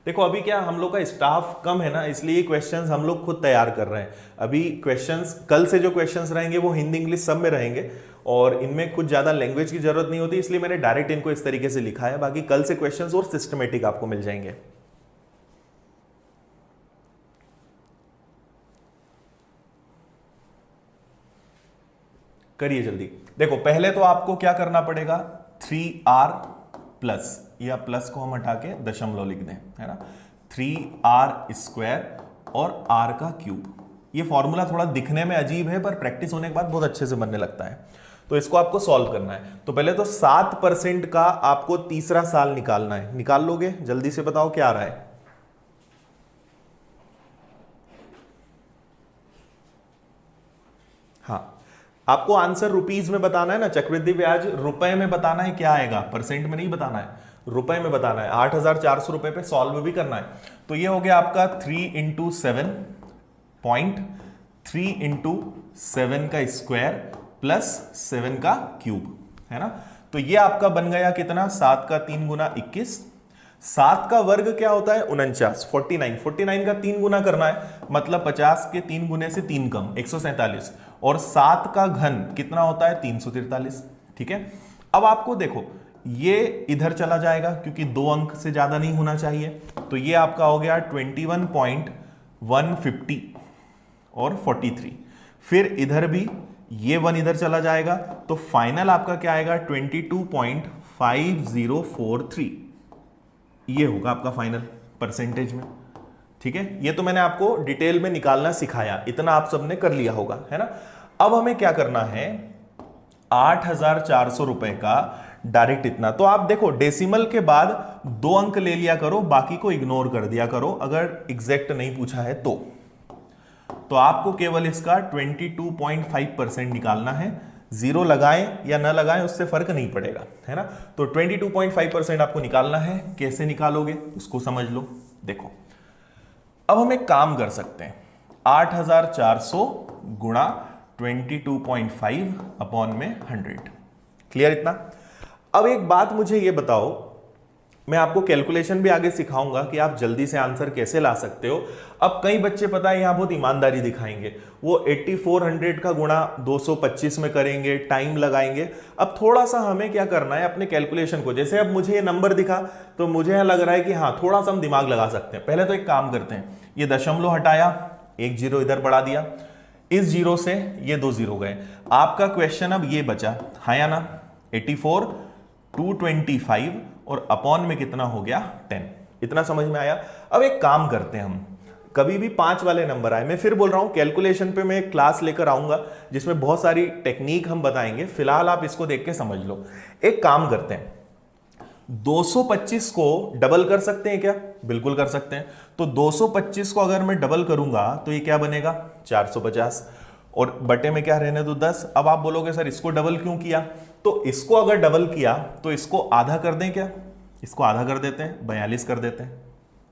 देखो अभी क्या हम लोग का स्टाफ कम है ना, इसलिए क्वेश्चंस हम लोग खुद तैयार कर रहे हैं। अभी क्वेश्चंस कल से जो क्वेश्चंस रहेंगे वो हिंदी इंग्लिश सब में रहेंगे, और इनमें कुछ ज्यादा लैंग्वेज की जरूरत नहीं होती, इसलिए मैंने डायरेक्ट इनको इस तरीके से लिखा है। बाकी कल से क्वेश्चंस और सिस्टमेटिक आपको मिल जाएंगे। करिए जल्दी। देखो पहले तो आपको क्या करना पड़ेगा, 3r प्लस, या प्लस को हम हटा के दशमलव लिख दें, है ना, 3r स्क्वायर और r का क्यूब। ये फॉर्मूला थोड़ा दिखने में अजीब है पर प्रैक्टिस होने के बाद बहुत अच्छे से बनने लगता है। तो इसको आपको सॉल्व करना है। तो पहले तो 7% का आपको तीसरा साल निकालना है। निकाल लोगे, जल्दी से बताओ क्या आ रहा है। हाँ, आपको आंसर रुपीज में बताना है ना, चक्रवृद्धि ब्याज रुपए में बताना है, क्या आएगा, परसेंट में नहीं बताना है, रुपए में बताना है। 8,400 रुपए पे सॉल्व भी करना है। तो ये हो गया आपका 3 इंटू 7 पॉइंट, 3 इंटू 7 का स्क्वायर प्लस 7 का क्यूब, है ना। तो ये आपका बन गया कितना, 7 का 3 गुना 21, 7 का वर्ग क्या होता है 49, 49, 49 का 3 गुना करना है, मतलब 50 के 3 गुने से 3 कम 147, और 7 का घन कितना होता है 343, ठीक है। अब आपको देखो ये इधर चला जाएगा क्योंकि 2 अंक से ज्यादा नहीं होना चाहिए, तो ये आपका हो गया 21.150 और 43, फिर इधर भी ये 1 इधर चला जाएगा, तो फाइनल आपका क्या आएगा 22.5043, ये होगा आपका फाइनल परसेंटेज में, ठीक है, ये तो मैंने आपको डिटेल में निकालना सिखाया, इतना आप सबने कर लिया होगा, है ना। अब हमें क्या करना है, 8,400 रुपए का डायरेक्ट इतना। तो आप देखो डेसिमल के बाद 2 अंक ले लिया करो, बाकी को इग्नोर कर दिया करो अगर एग्जैक्ट नहीं पूछा है तो आपको केवल इसका 22.5% निकालना है। जीरो लगाएं या ना लगाएं उससे फर्क नहीं पड़ेगा, है ना। तो 22.5% आपको निकालना है। कैसे निकालोगे उसको समझ लो। देखो अब हम एक काम कर सकते हैं, 8,400 गुणा 22.5 अपॉन में 100। क्लियर इतना। अब एक बात मुझे ये बताओ, मैं आपको कैलकुलेशन भी आगे सिखाऊंगा कि आप जल्दी से आंसर कैसे ला सकते हो। अब कई बच्चे पता है यहां बहुत ईमानदारी दिखाएंगे, वो 8400 का गुणा 225 में करेंगे, टाइम लगाएंगे। अब थोड़ा सा हमें क्या करना है अपने कैलकुलेशन को, जैसे अब मुझे ये नंबर दिखा तो मुझे यहां लग रहा है कि हाँ थोड़ा सा हम दिमाग लगा सकते हैं। पहले तो एक काम करते हैं, ये दशमलव हटाया, एक जीरो इधर बढ़ा दिया, इस जीरो से ये 2 जीरो गए। आपका क्वेश्चन अब ये बचा, हाँ या ना, 84 225 और अपॉन में कितना हो गया 10। इतना समझ में आया। अब एक काम करते हैं, हम कभी भी 5 वाले नंबर आए, मैं फिर बोल रहा हूं कैलकुलेशन पे मैं एक क्लास लेकर आऊंगा जिसमें बहुत सारी टेक्निक हम बताएंगे, फिलहाल आप इसको देख के समझ लो। एक काम करते हैं, 225 को डबल कर सकते हैं क्या? बिल्कुल कर सकते हैं। तो 225 को अगर मैं डबल करूंगा तो ये क्या बनेगा 450, और बटे में क्या रहने दो 10। अब आप बोलोगे सर इसको डबल क्यों किया, तो इसको अगर डबल किया तो इसको आधा कर दें क्या? इसको आधा कर देते हैं, 42 कर देते हैं।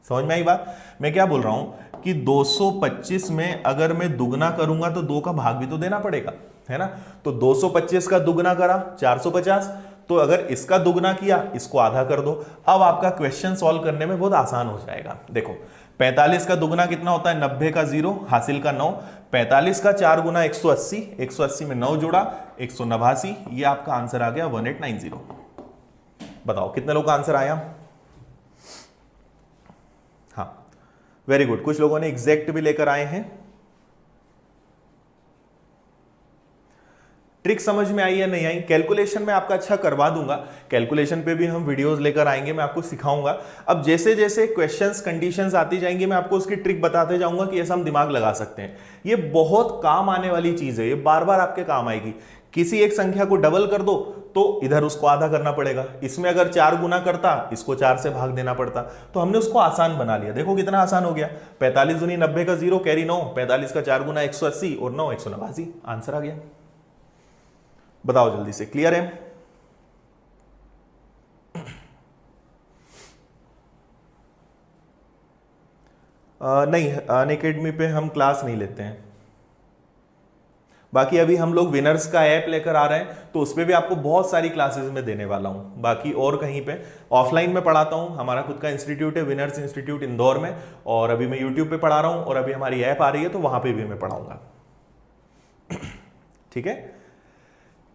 समझ में आई बात? मैं क्या बोल रहा हूं कि 225 में अगर मैं दुगना करूंगा तो 2 का भाग भी तो देना पड़ेगा, है ना। तो 225 का दुगना करा 450, तो अगर इसका दुगना किया इसको आधा कर दो। अब आपका क्वेश्चन सॉल्व करने में बहुत आसान हो जाएगा। देखो 45 का दुगना कितना होता है, 90 का 0 हासिल का 9, 45 का 4 गुना 180, 180 में 9 जोड़ा 189, ये आपका आंसर आ गया 1890। बताओ कितने लोग का आंसर आया? हाँ वेरी गुड, कुछ लोगों ने एग्जैक्ट भी लेकर आए हैं। ट्रिक समझ में आई या नहीं आई? कैलकुलेशन में आपका अच्छा करवा दूंगा, कैलकुलेशन पे भी हम वीडियोस लेकर आएंगे, मैं आपको सिखाऊंगा। अब जैसे जैसे क्वेश्चंस कंडीशंस आती जाएंगी मैं आपको उसकी ट्रिक बताते जाऊंगा कि ऐसा हम दिमाग लगा सकते हैं। ये बहुत काम आने वाली चीज है, ये बार बार आपके काम आएगी। किसी एक संख्या को डबल कर दो तो इधर उसको आधा करना पड़ेगा, इसमें अगर 4 गुना करता इसको 4 से भाग देना पड़ता, तो हमने उसको आसान बना लिया। देखो कितना आसान हो गया, 45 दूनी 90 का 0 कैरी 9, 45 का 4 गुना 180 और 9 189, आंसर आ गया। बताओ जल्दी से, क्लियर है? नहीं, अनअकैडमी पे हम क्लास नहीं लेते हैं। बाकी अभी हम लोग विनर्स का ऐप लेकर आ रहे हैं, तो उस पर भी आपको बहुत सारी क्लासेस में देने वाला हूं। बाकी और कहीं पे ऑफलाइन में पढ़ाता हूं, हमारा खुद का इंस्टीट्यूट है विनर्स इंस्टीट्यूट इंदौर में, और अभी मैं यूट्यूब पे पढ़ा रहा हूं, और अभी हमारी ऐप आ रही है तो वहां पे भी मैं पढ़ाऊंगा। ठीक है,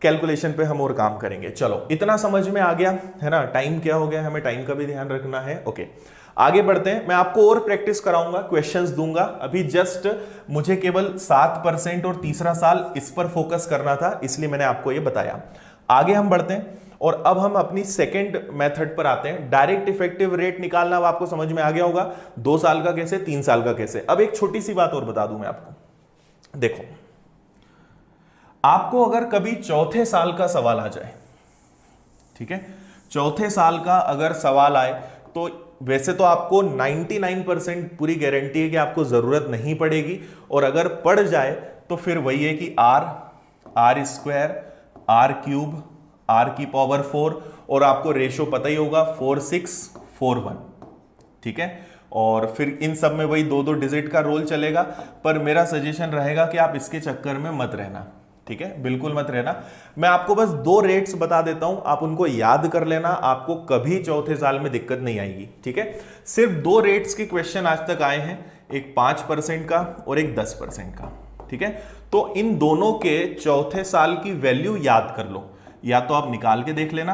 कैलकुलेशन पे हम और काम करेंगे। चलो इतना समझ में आ गया है ना। टाइम क्या हो गया, हमें टाइम का भी ध्यान रखना है। ओके आगे बढ़ते हैं, मैं आपको और प्रैक्टिस कराऊंगा, क्वेश्चंस दूंगा। अभी जस्ट मुझे केवल 7% और तीसरा साल इस पर फोकस करना था, इसलिए मैंने आपको ये बताया। आगे हम बढ़ते हैं और अब हम अपनी सेकंड मेथड पर आते हैं। डायरेक्ट इफेक्टिव रेट निकालना अब आपको समझ में आ गया होगा, 2 साल का कैसे, 3 साल का कैसे। अब एक छोटी सी बात और बता दूं मैं आपको। देखो आपको अगर कभी चौथे साल का सवाल आ जाए, ठीक है, चौथे साल का अगर सवाल आए तो वैसे तो आपको 99% पूरी गारंटी है कि आपको जरूरत नहीं पड़ेगी, और अगर पड़ जाए तो फिर वही है कि R square, R cube, R की पावर 4, और आपको रेशो पता ही होगा 4 6 4 1, ठीक है। और फिर इन सब में वही 2-2 डिजिट का रोल चलेगा, पर मेरा सजेशन रहेगा कि आप इसके चक्कर में मत रहना, ठीक है, बिल्कुल मत रहना। मैं आपको बस 2 रेट्स बता देता हूं, आप उनको याद कर लेना, आपको कभी चौथे साल में दिक्कत नहीं आएगी, ठीक है। सिर्फ 2 रेट्स के क्वेश्चन आज तक आए हैं, एक 5% का और एक 10% का, ठीक है। तो इन दोनों के चौथे साल की वैल्यू याद कर लो, या तो आप निकाल के देख लेना।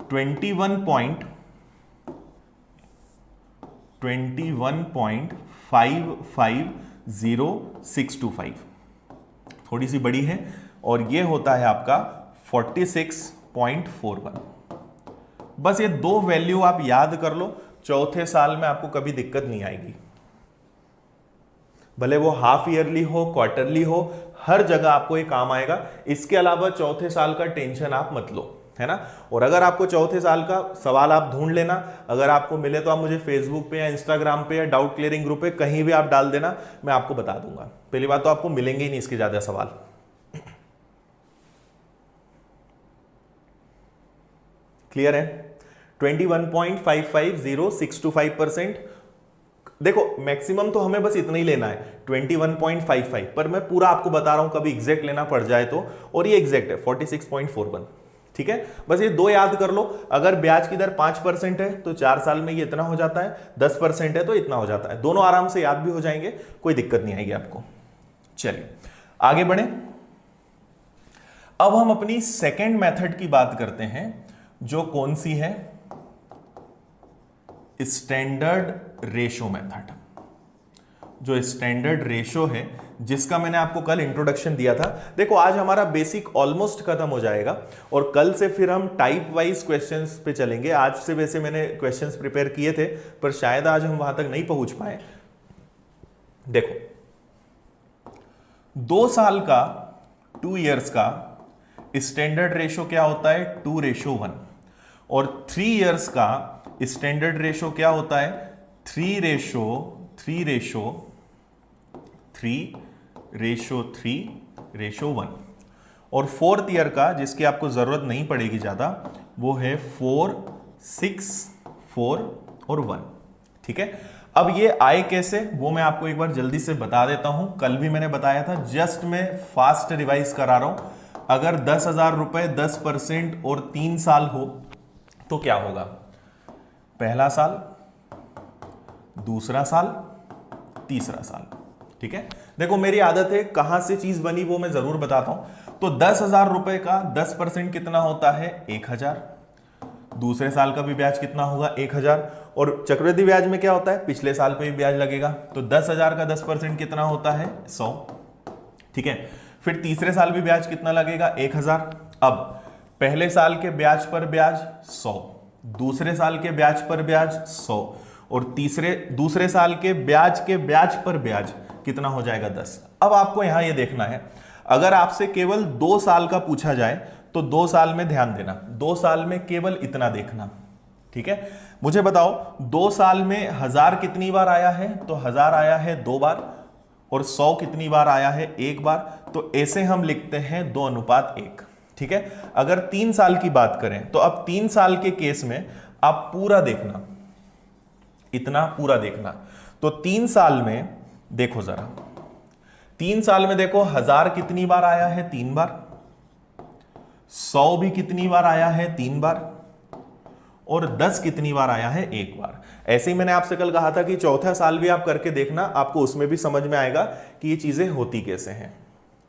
21.550625, थोड़ी सी बड़ी है, और ये होता है आपका 46.41। बस ये 2 वैल्यू आप याद कर लो, चौथे साल में आपको कभी दिक्कत नहीं आएगी। भले वो हाफ ईयरली हो, क्वार्टरली हो, हर जगह आपको ये काम आएगा। इसके अलावा चौथे साल का टेंशन आप मत लो, है ना। और अगर आपको चौथे साल का सवाल आप ढूंढ लेना, अगर आपको मिले तो आप मुझे फेसबुक पे या इंस्टाग्राम पे या डाउट क्लियरिंग ग्रुप पे कहीं भी आप डाल देना, मैं आपको बता दूंगा। पहली बात तो आपको मिलेंगे ही नहीं इसके ज्यादा सवाल। क्लियर है। 21.550625%। देखो मैक्सिमम तो हमें बस इतना ही लेना है 21.55, पर मैं पूरा आपको बता रहा हूं, कभी एग्जैक्ट लेना पड़ जाए तो। और ये एग्जैक्ट है 46.41, ठीक है। बस ये दो याद कर लो। अगर ब्याज की दर 5% है तो 4 साल में ये इतना हो जाता है, 10% है तो इतना हो जाता है। दोनों आराम से याद भी हो जाएंगे, कोई दिक्कत नहीं आएगी आपको। चलिए आगे बढ़े। अब हम अपनी सेकेंड मेथड की बात करते हैं, जो कौन सी है, स्टैंडर्ड रेशो मेथड। जो स्टैंडर्ड रेशो है, जिसका मैंने आपको कल इंट्रोडक्शन दिया था। देखो आज हमारा बेसिक ऑलमोस्ट खत्म हो जाएगा और कल से फिर हम टाइप वाइज क्वेश्चंस पे चलेंगे। आज से वैसे मैंने क्वेश्चंस प्रिपेयर किए थे, पर शायद आज हम वहां तक नहीं पहुंच पाए। देखो 2 साल का, 2 इयर्स का स्टैंडर्ड रेशो क्या होता है, 2:1। और 3 इयर्स का स्टैंडर्ड रेशो क्या होता है, 3:3:1। और 4th ईयर का, जिसकी आपको जरूरत नहीं पड़ेगी ज्यादा, वो है 4, 6, 4 और 1, ठीक है। अब ये आए कैसे, वो मैं आपको एक बार जल्दी से बता देता हूं। कल भी मैंने बताया था, जस्ट मैं फास्ट रिवाइज करा रहा हूं। अगर 10,000 रुपए 10% और 3 साल हो तो क्या होगा, पहला साल, दूसरा साल, तीसरा साल, ठीक है। देखो मेरी आदत है, कहां से चीज बनी वो मैं जरूर बताता हूं। तो 10,000 रुपए का 10% कितना होता है, 1,000। दूसरे साल का भी ब्याज कितना होगा, 1,000। और चक्रवृद्धि ब्याज में क्या होता है, पिछले साल पे भी ब्याज लगेगा। तो 10,000 का 10% कितना होता है, 100, ठीक है। फिर तीसरे साल भी ब्याज कितना लगेगा, 1,000। अब पहले साल के ब्याज पर ब्याज 100, दूसरे साल के ब्याज पर ब्याज 100, और दूसरे साल के ब्याज पर ब्याज कितना हो जाएगा, 10। अब आपको यहां ये देखना है, अगर आपसे केवल 2 साल का पूछा जाए तो 2 साल में ध्यान देना, 2 साल में केवल इतना देखना, ठीक है। मुझे बताओ 2 साल में 1000 कितनी बार आया है, तो 1000 आया है 2 बार, और 100 कितनी बार आया है, 1 बार। तो ऐसे हम लिखते हैं 2:1, ठीक है। अगर 3 साल की बात करें तो अब 3 साल के केस में आप पूरा देखना, इतना पूरा देखना। तो 3 साल में देखो जरा, 3 साल में देखो 1000 कितनी बार आया है, 3 बार। 100 भी कितनी बार आया है, 3 बार। और 10 कितनी बार आया है, 1 बार। ऐसे ही मैंने आपसे कल कहा था कि चौथा साल भी आप करके देखना, आपको उसमें भी समझ में आएगा कि ये चीजें होती कैसे हैं।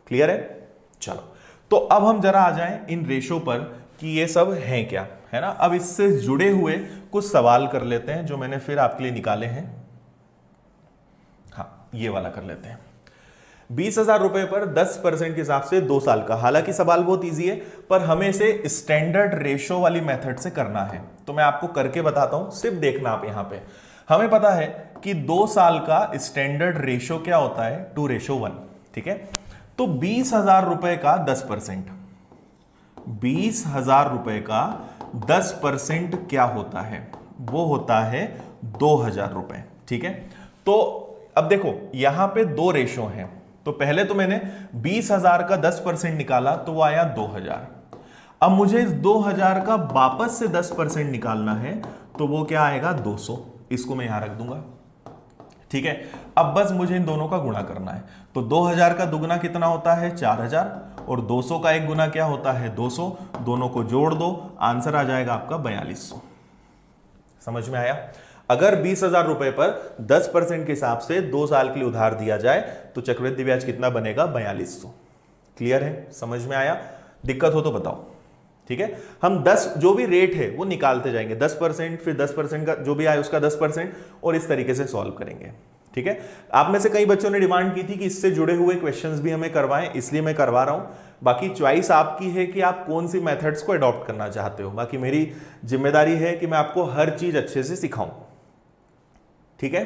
क्लियर है। चलो तो अब हम जरा आ जाएं इन रेशो पर कि ये सब हैं क्या, है ना। अब इससे जुड़े हुए कुछ सवाल कर लेते हैं जो मैंने फिर आपके लिए निकाले हैं। हाँ ये वाला कर लेते हैं। 20,000 रुपए पर 10% के हिसाब से 2 साल का। हालांकि सवाल बहुत इजी है, पर हमें इसे स्टैंडर्ड रेशो वाली मेथड से करना है, तो मैं आपको करके बताता हूं, सिर्फ देखना आप यहां पे। हमें पता है कि 2 साल का स्टैंडर्ड रेशो क्या होता है, 2:1, ठीक है। तो 20,000 रुपए का 10%, 20,000 रुपए का 10% क्या होता है, वो होता है 2,000 रुपए, ठीक है। तो अब देखो यहां पे 2 रेशो हैं, तो पहले तो मैंने 20,000 का 10% निकाला तो वो आया 2,000। अब मुझे इस 2,000 का वापस से 10% निकालना है, तो वो क्या आएगा, 200। इसको मैं यहां रख दूंगा, ठीक है। अब बस मुझे इन दोनों का गुणा करना है। तो 2,000 का दुगुना कितना होता है, 4,000, और 200 का एक गुना क्या होता है, 200। दोनों को जोड़ दो, आंसर आ जाएगा आपका 4,200। समझ में आया। अगर 20,000 रुपए पर 10% के हिसाब से 2 साल के लिए उधार दिया जाए तो चक्रवृद्धि ब्याज कितना बनेगा, 4,200। क्लियर है, समझ में आया। दिक्कत हो तो बताओ, ठीक है। हम 10 जो भी रेट है वो निकालते जाएंगे, 10%, फिर 10% का जो भी आए उसका 10%, और इस तरीके से सॉल्व करेंगे, ठीक है। आप में से कई बच्चों ने डिमांड की थी कि इससे जुड़े हुए क्वेश्चंस भी हमें करवाएं, इसलिए मैं करवा रहा हूं। बाकी चॉइस आपकी है कि आप कौन सी मेथड्स को अडॉप्ट करना चाहते हो। बाकी मेरी जिम्मेदारी है कि मैं आपको हर चीज अच्छे से सिखाऊं, ठीक है।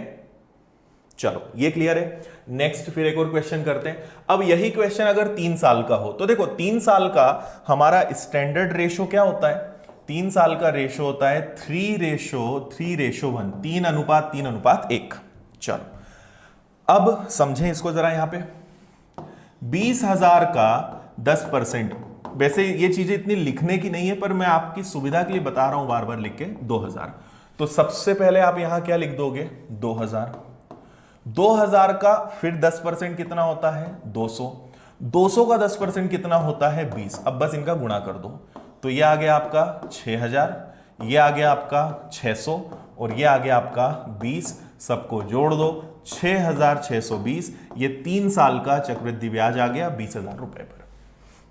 चलो ये क्लियर है। नेक्स्ट फिर एक और क्वेश्चन करते हैं। अब यही क्वेश्चन अगर 3 साल का हो तो देखो 3 साल का हमारा स्टैंडर्ड रेशो क्या होता है? 3 साल का रेशो होता है 3:1, 3:1। चलो अब समझें इसको जरा। यहां पे 20,000 का 10%, वैसे ये चीजें इतनी लिखने की नहीं है पर मैं आपकी सुविधा के लिए बता रहा हूं बार बार लिख के। 2000, तो सबसे पहले आप यहां क्या लिख दोगे? 2000। 2000 का फिर 10% कितना होता है? 200। 200 का 10% कितना होता है? 20। अब बस इनका गुणा कर दो, तो ये आ गया आपका 6000, ये आ गया आपका 600 और ये आ गया आपका 20। सबको जोड़ दो, 6620। ये 3 साल का चक्रवृद्धि ब्याज आ गया 20,000 रुपए पर।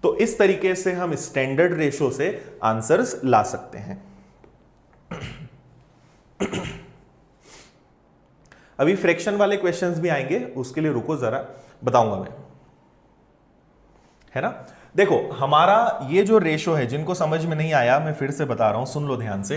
तो इस तरीके से हम स्टैंडर्ड रेशो से आंसर्स ला सकते हैं। अभी फ्रैक्शन वाले क्वेश्चंस भी आएंगे, उसके लिए रुको जरा, बताऊंगा मैं, है ना। देखो हमारा ये जो रेशो है, जिनको समझ में नहीं आया मैं फिर से बता रहा हूं, सुन लो ध्यान से।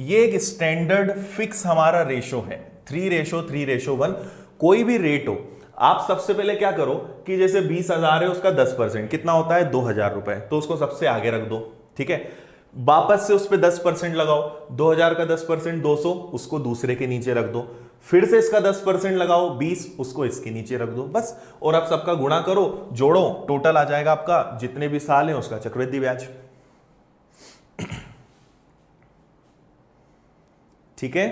ये एक स्टैंडर्ड फिक्स हमारा रेशो है, 3:1। कोई भी रेट हो, आप सबसे पहले क्या करो कि जैसे 20,000 है, उसका 10% कितना होता है? 2,000 रुपए, तो उसको सबसे आगे रख दो, ठीक है। वापस से उस पर 10% लगाओ, 2,000 का 10% 200, उसको दूसरे के नीचे रख दो। फिर से इसका 10% लगाओ 20, उसको इसके नीचे रख दो, बस। और आप सबका गुणा करो, जोड़ो, टोटल आ जाएगा आपका जितने भी साल है उसका चक्रवृद्धि ब्याज। ठीक है,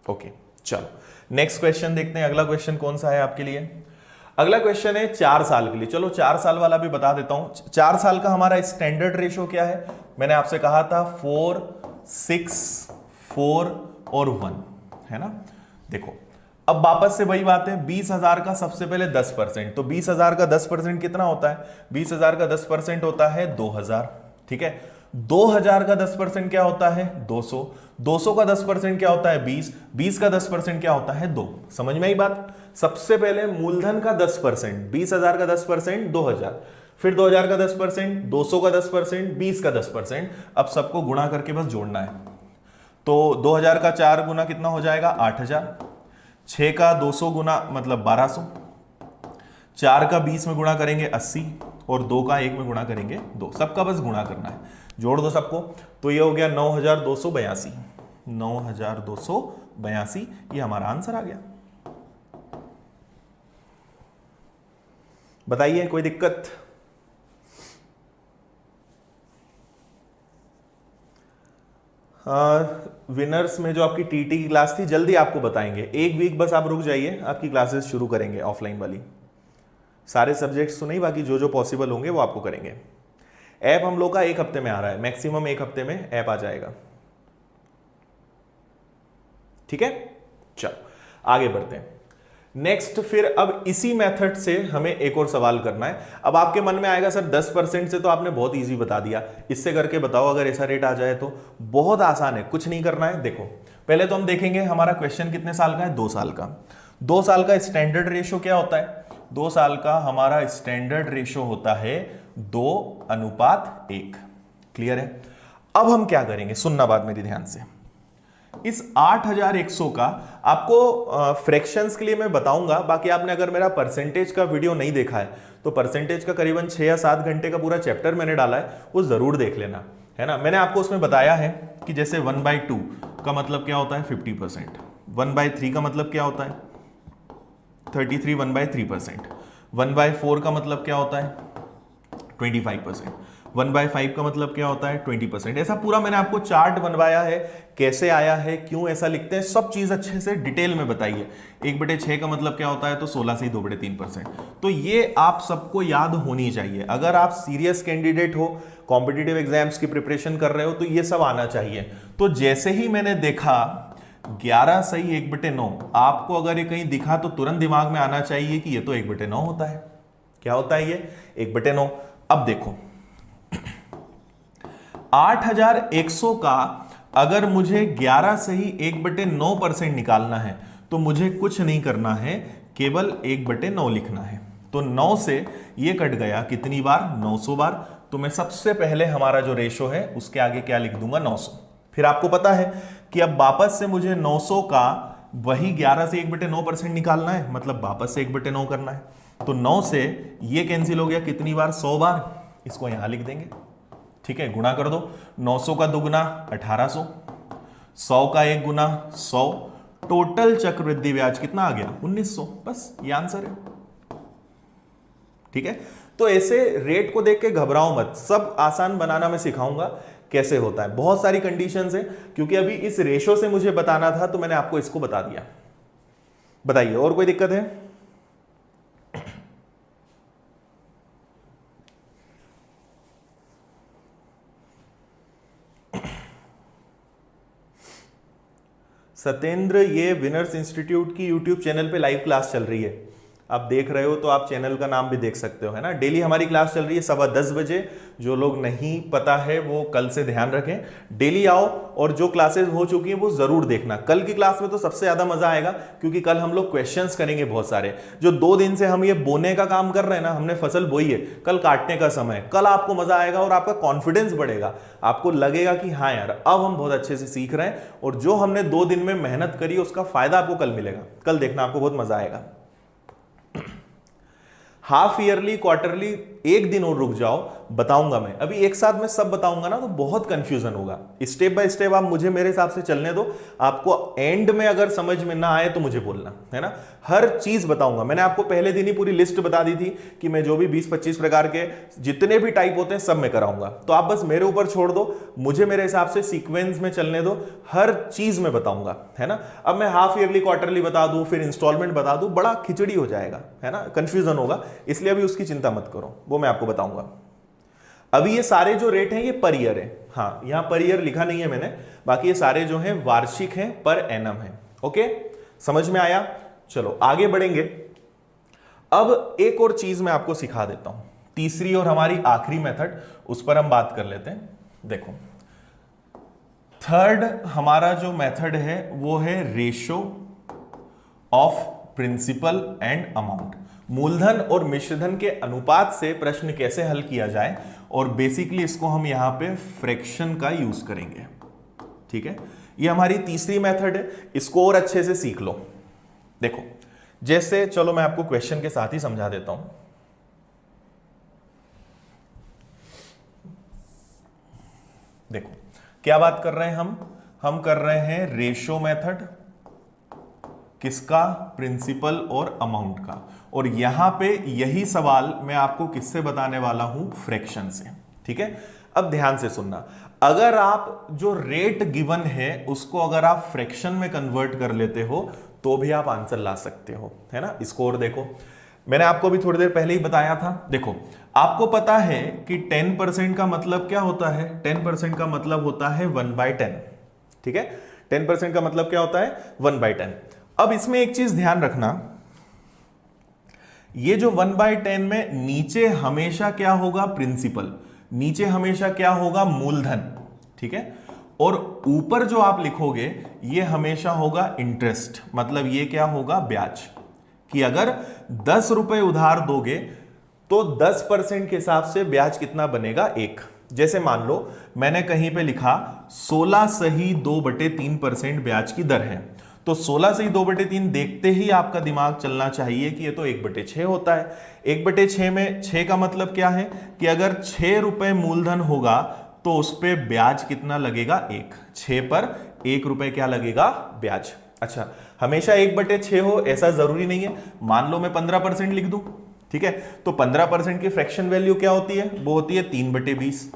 ओके। चलो नेक्स्ट क्वेश्चन देखते हैं। अगला क्वेश्चन कौन सा है आपके लिए? अगला क्वेश्चन है 4 साल के लिए। चलो 4 साल वाला भी बता देता हूं। 4 साल का हमारा स्टैंडर्ड रेशो क्या है? मैंने आपसे कहा था 4, 6, 4 और 1, है ना। देखो अब वापस से वही बात है, 20,000 का सबसे पहले 10%, तो 20,000 का 10% कितना होता है? 20,000 का 10% होता है 2,000, ठीक है। 2,000 का 10% क्या होता है? 200। 200 का 10% क्या होता है? 20। 20 का 10% क्या होता है? 2। समझ में आई बात? सबसे पहले मूलधन का 10%, 20,000 का 10% 2,000, फिर 2,000 का 10%, 200 का 10%, 20 का 10%। अब सबको गुणा करके बस जोड़ना है। तो 2,000 का 4 गुना कितना हो जाएगा? 8,000। 6 का 200 गुना मतलब 1,200। 4 का 20 में गुणा करेंगे 80 और 2 का 1 में गुणा करेंगे 2। सबका बस गुणा करना है, जोड़ दो सबको, तो ये हो गया 9,282। 9,282, ये हमारा आंसर आ गया। बताइए कोई दिक्कत? विनर्स में जो आपकी टीटी की क्लास थी, जल्दी आपको बताएंगे। 1 वीक बस आप रुक जाइए, आपकी क्लासेस शुरू करेंगे ऑफलाइन वाली। सारे सब्जेक्ट्स तो नहीं, बाकी जो जो पॉसिबल होंगे वो आपको करेंगे। ऐप हम लोग का 1 हफ्ते में आ रहा है, मैक्सिमम 1 हफ्ते में ऐप आ जाएगा, ठीक है। चलो आगे बढ़ते हैं। नेक्स्ट फिर अब इसी मेथड से हमें एक और सवाल करना है। अब आपके मन में आएगा सर 10% से तो आपने बहुत इजी बता दिया, इससे करके बताओ अगर ऐसा रेट आ जाए तो। बहुत आसान है, कुछ नहीं करना है। देखो पहले तो हम देखेंगे हमारा क्वेश्चन कितने साल का है? 2 साल का। 2 साल का स्टैंडर्ड रेशो क्या होता है? 2 साल का हमारा स्टैंडर्ड रेशो होता है 2:1। क्लियर है? अब हम क्या करेंगे, सुनना बात मेरी ध्यान से। इस 8,100 का आपको फ्रैक्शंस के लिए मैं बताऊंगा, बाकी आपने अगर मेरा परसेंटेज का वीडियो नहीं देखा है तो परसेंटेज का करीबन 6 या 7 घंटे का पूरा चैप्टर मैंने डाला है, वो जरूर देख लेना, है ना। मैंने आपको उसमें बताया है कि जैसे 1/2 का मतलब क्या होता है? 50%। 1/3 का मतलब क्या होता है? 33 1/3%। 1/4 का मतलब क्या होता है? 25%। 1/5 का मतलब क्या होता है? 20%। ऐसा पूरा मैंने आपको चार्ट बनवाया है, कैसे आया है, क्यों ऐसा लिखते हैं, सब चीज अच्छे से डिटेल में बताइए। 1/6 का मतलब क्या होता है? तो 16 से ही 2/3%। तो ये आप सबको याद होनी चाहिए। अगर आप सीरियस कैंडिडेट हो, कॉम्पिटिटिव एग्जाम्स की प्रिपरेशन कर रहे हो, तो ये सब आना चाहिए। तो जैसे ही मैंने देखा 11 सही 1/9, आपको अगर ये कहीं दिखा तो तुरंत दिमाग में आना चाहिए कि ये तो 1/9 होता है। क्या होता है ये? 1/9। अब देखो 8,100 का अगर मुझे 11 सही 1/9% निकालना है तो मुझे कुछ नहीं करना है, केवल 1/9 लिखना है। तो 9 से ये कट गया कितनी बार? 900 बार। तो मैं सबसे पहले हमारा जो रेशो है उसके आगे क्या लिख दूंगा? 900। फिर आपको पता है कि अब वापस से मुझे 900 का वही 11 से 1/9% निकालना है, मतलब वापस से 1/9 करना है। तो 9 से ये कैंसिल हो गया कितनी बार, 100 बार। इसको यहां लिख देंगे, ठीक है, गुणा कर दो। 900 का दुगुना 1800, 100 का एक गुना 100, टोटल चक्रवृद्धि ब्याज कितना आ गया, 1900। बस ये आंसर है, ठीक है। तो ऐसे रेट को देख के घबराओ मत, सब आसान बनाना मैं सिखाऊंगा कैसे होता है। बहुत सारी कंडीशंस है, क्योंकि अभी इस रेशो से मुझे बताना था तो मैंने आपको इसको बता दिया। बताइए और कोई दिक्कत है? सत्येंद्र, ये विनर्स इंस्टीट्यूट की यूट्यूब चैनल पे लाइव क्लास चल रही है, आप देख रहे हो तो आप चैनल का नाम भी देख सकते हो, है ना। डेली हमारी क्लास चल रही है 10:15 बजे। जो लोग नहीं पता है वो कल से ध्यान रखें, डेली आओ और जो क्लासेस हो चुकी हैं वो जरूर देखना। कल की क्लास में तो सबसे ज्यादा मजा आएगा, क्योंकि कल हम लोग क्वेश्चंस करेंगे बहुत सारे। जो 2 दिन से हम ये बोने का काम कर रहे हैं ना, हमने फसल बोई है, कल काटने का समय है। कल आपको मजा आएगा और आपका कॉन्फिडेंस बढ़ेगा, आपको लगेगा कि हाँ यार अब हम बहुत अच्छे से सीख रहे हैं, और जो हमने 2 दिन में मेहनत करी उसका फायदा आपको कल मिलेगा। कल देखना, आपको बहुत मजा आएगा। हाफ ईयरली, क्वार्टरली, एक दिन और रुक जाओ, बताऊंगा मैं। अभी एक साथ में सब बताऊंगा ना तो बहुत कंफ्यूजन होगा। स्टेप बाय स्टेप आप मुझे मेरे हिसाब से चलने दो। आपको एंड में अगर समझ में ना आए तो मुझे बोलना, है ना। हर चीज बताऊंगा। मैंने आपको पहले दिन ही पूरी लिस्ट बता दी थी कि मैं जो भी 20-25 प्रकार के जितने भी टाइप होते हैं सब मैं कराऊंगा। तो आप बस मेरे ऊपर छोड़ दो, मुझे मेरे हिसाब से सीक्वेंस में चलने दो, हर चीज में बताऊंगा, है ना। अब मैं हाफ ईयरली, क्वार्टरली बता दूं, फिर इंस्टॉलमेंट बता दूं, बड़ा खिचड़ी हो जाएगा, है ना, कंफ्यूजन होगा। इसलिए अभी उसकी चिंता मत करो, वो मैं आपको बताऊंगा। अभी ये सारे जो रेट हैं ये पर ईयर है, हाँ यहां पर ईयर लिखा नहीं है मैंने, बाकी ये सारे जो हैं वार्षिक हैं, पर एनम है। ओके, समझ में आया? चलो आगे बढ़ेंगे। अब एक और चीज मैं आपको सिखा देता हूं, तीसरी और हमारी आखिरी मेथड, उस पर हम बात कर लेते हैं। देखो, थर्ड हमारा जो मेथड है वो है ratio of principal and amount. मूलधन और मिश्रधन के अनुपात से प्रश्न कैसे हल किया जाए, और बेसिकली इसको हम यहां पे फ्रैक्शन का यूज करेंगे, ठीक है। ये हमारी तीसरी मेथड है, इसको और अच्छे से सीख लो। देखो, जैसे चलो मैं आपको क्वेश्चन के साथ ही समझा देता हूं। देखो क्या बात कर रहे हैं हम कर रहे हैं रेशो मेथड, किसका, प्रिंसिपल और अमाउंट का। और यहां पे यही सवाल मैं आपको किससे बताने वाला हूं, फ्रैक्शन से, ठीक है। अब ध्यान से सुनना, अगर आप जो रेट गिवन है उसको अगर आप फ्रैक्शन में कन्वर्ट कर लेते हो तो भी आप आंसर ला सकते हो, है ना। स्कोर देखो, मैंने आपको अभी थोड़ी देर पहले ही बताया था। देखो, आपको पता है कि 10% का मतलब क्या होता है, 10% का मतलब होता है 1/10, ठीक है। 10% का मतलब क्या होता है, 1/10। अब इसमें एक चीज ध्यान रखना, ये जो 1/10 में नीचे हमेशा क्या होगा, प्रिंसिपल, नीचे हमेशा क्या होगा, मूलधन, ठीक है। और ऊपर जो आप लिखोगे ये हमेशा होगा इंटरेस्ट, मतलब ये क्या होगा, ब्याज। कि अगर 10 रुपए उधार दोगे तो 10% के हिसाब से ब्याज कितना बनेगा, 1। जैसे मान लो मैंने कहीं पे लिखा 16 सही 2/3% ब्याज की दर है, तो 16 सही 2/3 देखते ही आपका दिमाग चलना चाहिए कि ये तो 1/6 होता है। 1/6 में 6 का मतलब क्या है कि अगर 6 रुपए मूलधन होगा तो उस पे ब्याज कितना लगेगा, 1। 6 पर 1 रुपए क्या लगेगा, ब्याज। अच्छा, हमेशा 1/6 हो ऐसा जरूरी नहीं है। मान लो मैं 15% लिख दूं, ठीक है, तो 15% की फ्रैक्शन वैल्यू क्या होती है, वो होती है 3/20।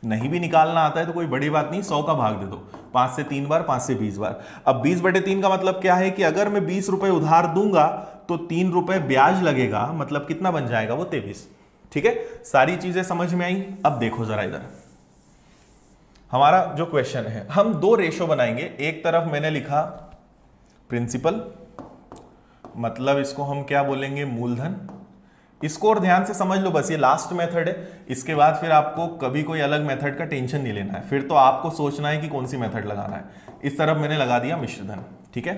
नहीं भी निकालना आता है तो कोई बड़ी बात नहीं, 100 का भाग दे दो, 5 से 3 बार, 5 से 20 बार। अब 20/3 का मतलब क्या है कि अगर मैं 20 रुपए उधार दूंगा तो 3 रुपए ब्याज लगेगा, मतलब कितना बन जाएगा, वो 23, ठीक है। सारी चीजें समझ में आई। अब देखो जरा इधर, हमारा जो क्वेश्चन है, हम 2 रेशो बनाएंगे। एक तरफ मैंने लिखा प्रिंसिपल, मतलब इसको हम क्या बोलेंगे, मूलधन। इसको और ध्यान से समझ लो, बस ये लास्ट मेथड है। इसके बाद फिर आपको कभी कोई अलग मेथड का टेंशन नहीं लेना है, फिर तो आपको सोचना है कि कौन सी मेथड लगाना है। इस तरफ मैंने लगा दिया मिश्रधन, ठीक है।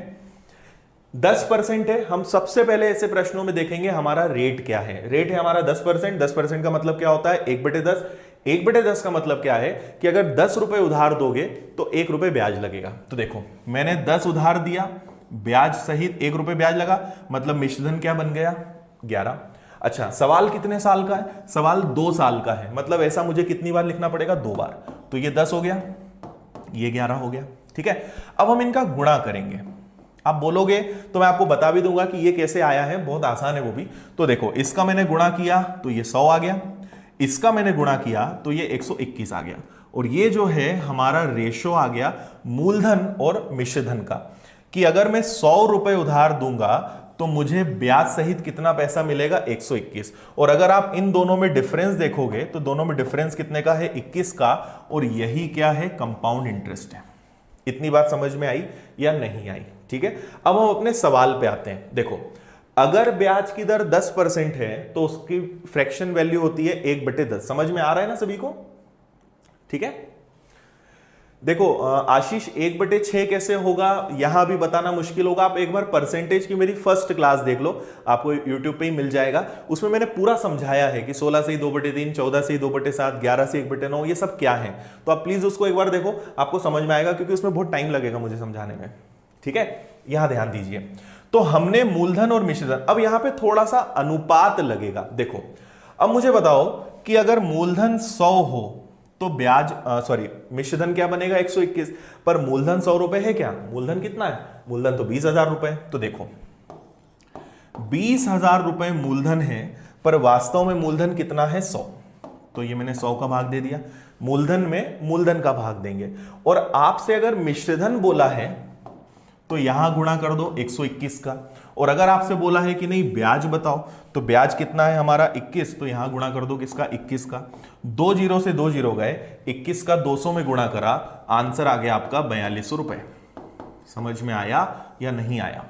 10% है। हम सबसे पहले ऐसे प्रश्नों में देखेंगे हमारा रेट क्या है। रेट है हमारा 10%। 10% का मतलब क्या होता है, 1/10। 1/10 का मतलब क्या है कि अगर 10 रुपए उधार दोगे तो 1 रुपए ब्याज लगेगा। तो देखो मैंने 10 उधार दिया, ब्याज सहित 1 रुपए ब्याज लगा, मतलब मिश्रधन क्या बन गया 11। अच्छा सवाल कितने साल का है, सवाल 2 साल का है, मतलब ऐसा मुझे कितनी बार लिखना पड़ेगा 2 बार। तो ये 10 हो गया, ये 11 हो गया, ठीक है। अब हम इनका गुणा करेंगे। आप बोलोगे तो मैं आपको बता भी दूंगा कि ये कैसे आया है, बहुत आसान है वो भी। तो देखो इसका मैंने गुणा किया तो ये 100 आ गया, इसका मैंने गुणा किया तो ये 121 आ गया, और ये जो है हमारा रेशो आ गया मूलधन और मिश्रधन का, कि अगर मैं 100 रुपए उधार दूंगा तो मुझे ब्याज सहित कितना पैसा मिलेगा 121। और अगर आप इन दोनों में डिफरेंस देखोगे तो दोनों में डिफरेंस कितने का है 21 का, और यही क्या है कंपाउंड इंटरेस्ट है। इतनी बात समझ में आई या नहीं आई, ठीक है। अब हम अपने सवाल पे आते हैं। देखो अगर ब्याज की दर 10% है तो उसकी फ्रैक्शन वैल्यू होती है 1/10। समझ में आ रहा है ना सभी को, ठीक है। देखो आशीष 1/6 कैसे होगा यहां भी बताना मुश्किल होगा। आप एक बार परसेंटेज की मेरी फर्स्ट क्लास देख लो, आपको यूट्यूब पे ही मिल जाएगा। उसमें मैंने पूरा समझाया है कि 16 से ही 2/3, 14 से ही 2/7, 11 से 1/9 ये सब क्या है। तो आप प्लीज उसको एक बार देखो, आपको समझ में आएगा, क्योंकि उसमें बहुत टाइम लगेगा मुझे समझाने में, ठीक है। यहां ध्यान दीजिए। तो हमने मूलधन और मिश्रधन, अब यहां पे थोड़ा सा अनुपात लगेगा। देखो अब मुझे बताओ कि अगर मूलधन 100 हो तो ब्याज मिश्रधन क्या बनेगा 121, पर मूलधन 100 रुपए है क्या, मूलधन कितना है, मूलधन तो 20,000 रुपए। तो देखो 20,000 रुपए मूलधन है, पर वास्तव में मूलधन कितना है 100। तो ये मैंने 100 का भाग दे दिया, मूलधन में मूलधन का भाग देंगे। और आपसे अगर मिश्रधन बोला है तो यहां गुणा कर दो 121 का, और अगर आपसे बोला है कि नहीं ब्याज बताओ तो ब्याज कितना है हमारा 21, तो यहां गुणा कर दो किसका 21 का। 2 जीरो से 2 जीरो गए, 21 का 200 में गुणा करा, आंसर आ गया आपका 4200 रुपए। समझ में आया या नहीं आया।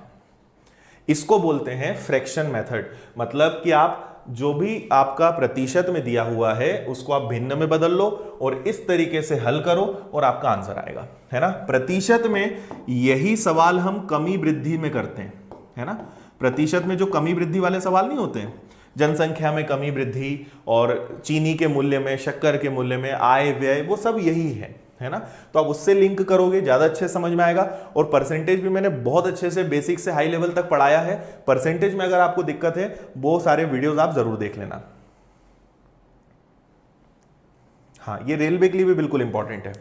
इसको बोलते हैं फ्रैक्शन मेथड, मतलब कि आप जो भी आपका प्रतिशत में दिया हुआ है उसको आप भिन्न में बदल लो और इस तरीके से हल करो और आपका आंसर आएगा, है ना। प्रतिशत में यही सवाल हम कमी वृद्धि में करते हैं, है ना। प्रतिशत में जो कमी वृद्धि वाले सवाल नहीं होते हैं, जनसंख्या में कमी वृद्धि और चीनी के मूल्य में, शक्कर के मूल्य में, आय व्यय, वो सब यही है ना। तो आप उससे लिंक करोगे ज्यादा अच्छे समझ में आएगा। और परसेंटेज भी मैंने बहुत अच्छे से बेसिक से हाई लेवल तक पढ़ाया है। परसेंटेज में अगर आपको दिक्कत है वो सारे वीडियोस आप जरूर देख लेना। हाँ ये रेलवे के लिए भी बिल्कुल इंपॉर्टेंट है,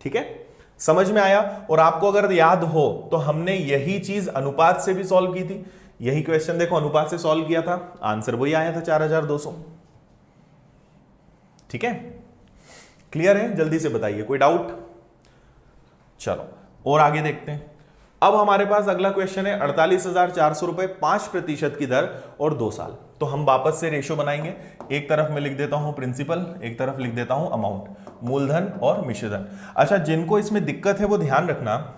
ठीक है। समझ में आया। और आपको अगर याद हो तो हमने यही चीज अनुपात से भी सॉल्व की थी। यही क्वेश्चन देखो अनुपात से सॉल्व किया था, आंसर वही आया था 4200, ठीक है। क्लियर है, जल्दी से बताइए कोई डाउट। चलो और आगे देखते हैं। अब हमारे पास अगला क्वेश्चन है 48,400 रुपए 5% की दर और 2 साल। तो हम वापस से रेशो बनाएंगे। एक तरफ मैं लिख देता हूं प्रिंसिपल, एक तरफ लिख देता हूं अमाउंट, मूलधन और मिश्रधन। अच्छा जिनको इसमें दिक्कत है वो ध्यान रखना,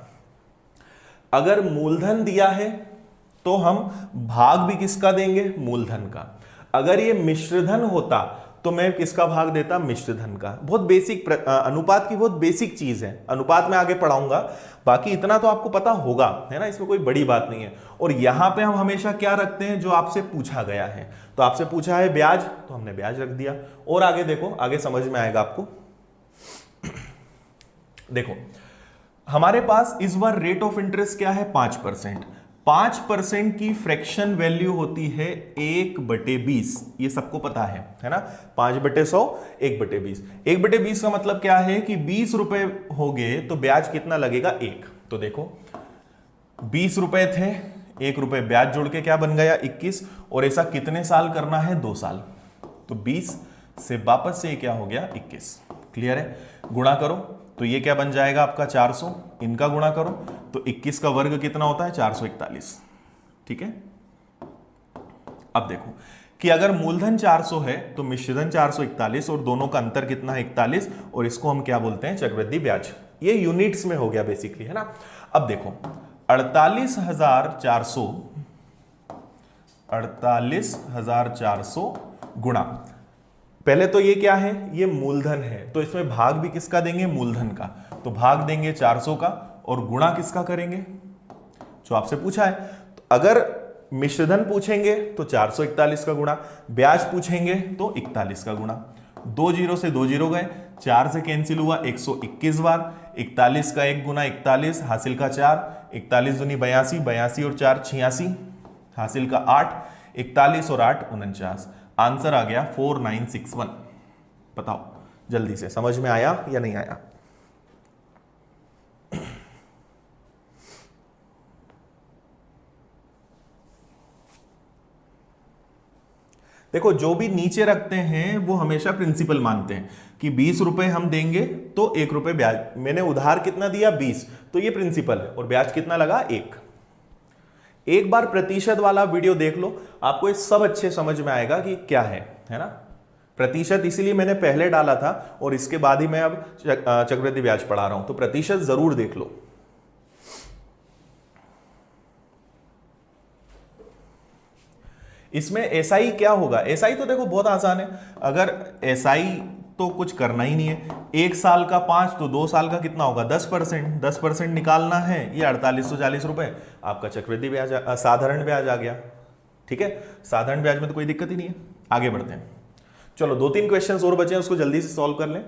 अगर मूलधन दिया है तो हम भाग भी किसका देंगे, मूलधन का। अगर ये मिश्रधन होता तो मैं किसका भाग देता, मिश्रधन का। बहुत बेसिक अनुपात की बहुत बेसिक चीज है, अनुपात में आगे पढ़ाऊंगा, बाकी इतना तो आपको पता होगा, है ना, इसमें कोई बड़ी बात नहीं है। और यहां पे हम हमेशा क्या रखते हैं, जो आपसे पूछा गया है। तो आपसे पूछा है ब्याज, तो हमने ब्याज रख दिया। और आगे देखो, आगे समझ में आएगा आपको। देखो हमारे पास इस बार रेट ऑफ इंटरेस्ट क्या है 5%। 5% की फ्रैक्शन वैल्यू होती है 1/20, ये सबको पता है ना। 5/100 1/20। 1/20 का मतलब क्या है कि 20 रुपए हो गए तो ब्याज कितना लगेगा 1। तो देखो 20 रुपए थे, 1 रुपए ब्याज जोड़ के क्या बन गया 21। और ऐसा कितने साल करना है, 2 साल। तो 20 से वापस से क्या हो गया 21। क्लियर है। गुणा करो तो ये क्या बन जाएगा आपका 400, इनका गुणा करो तो 21 का वर्ग कितना होता है 441, ठीक है। अब देखो कि अगर मूलधन 400 है तो मिश्रधन 441 और दोनों का अंतर कितना है 41, और इसको हम क्या बोलते हैं चक्रवृद्धि ब्याज। ये यूनिट्स में हो गया बेसिकली, है ना। अब देखो 48,400 गुणा, पहले तो ये क्या है, ये मूलधन है, तो इसमें भाग भी किसका देंगे, मूलधन का। तो भाग देंगे 400 का और गुणा किसका करेंगे, जो आपसे पूछा है। तो अगर मिश्रधन पूछेंगे तो 441 का गुणा, ब्याज पूछेंगे तो 41 का गुणा। 2 जीरो से 2 जीरो गए, 4 से कैंसिल हुआ 121 बार, 41 का 1 गुना 41 हासिल का 4, 41 दूनी 82, 82 और 4 86 हासिल का 8, 41 और 8 49। आंसर आ गया 4961। बताओ जल्दी से, समझ में आया या नहीं आया? देखो जो भी नीचे रखते हैं वो हमेशा प्रिंसिपल मानते हैं कि 20 रुपए हम देंगे तो 1 रुपए ब्याज। मैंने उधार कितना दिया 20, तो ये प्रिंसिपल है और ब्याज कितना लगा 1। एक बार प्रतिशत वाला वीडियो देख लो, आपको ये सब अच्छे समझ में आएगा कि क्या है ना। प्रतिशत इसीलिए मैंने पहले डाला था और इसके बाद ही मैं अब चक्रवृद्धि ब्याज पढ़ा रहा हूं, तो प्रतिशत जरूर देख लो। इसमें एसआई क्या होगा? एसआई तो देखो बहुत आसान है। अगर एसआई तो कुछ करना ही नहीं है, 1 साल का 5 तो 2 साल का कितना होगा 10%। 10% निकालना है, ये 4840 रुपए आपका चक्रवृद्धि ब्याज, साधारण ब्याज आ गया। ठीक है, साधारण ब्याज में तो कोई दिक्कत ही नहीं है। आगे बढ़ते हैं, चलो 2-3 क्वेश्चंस और बचे हैं, उसको जल्दी से सॉल्व कर लें।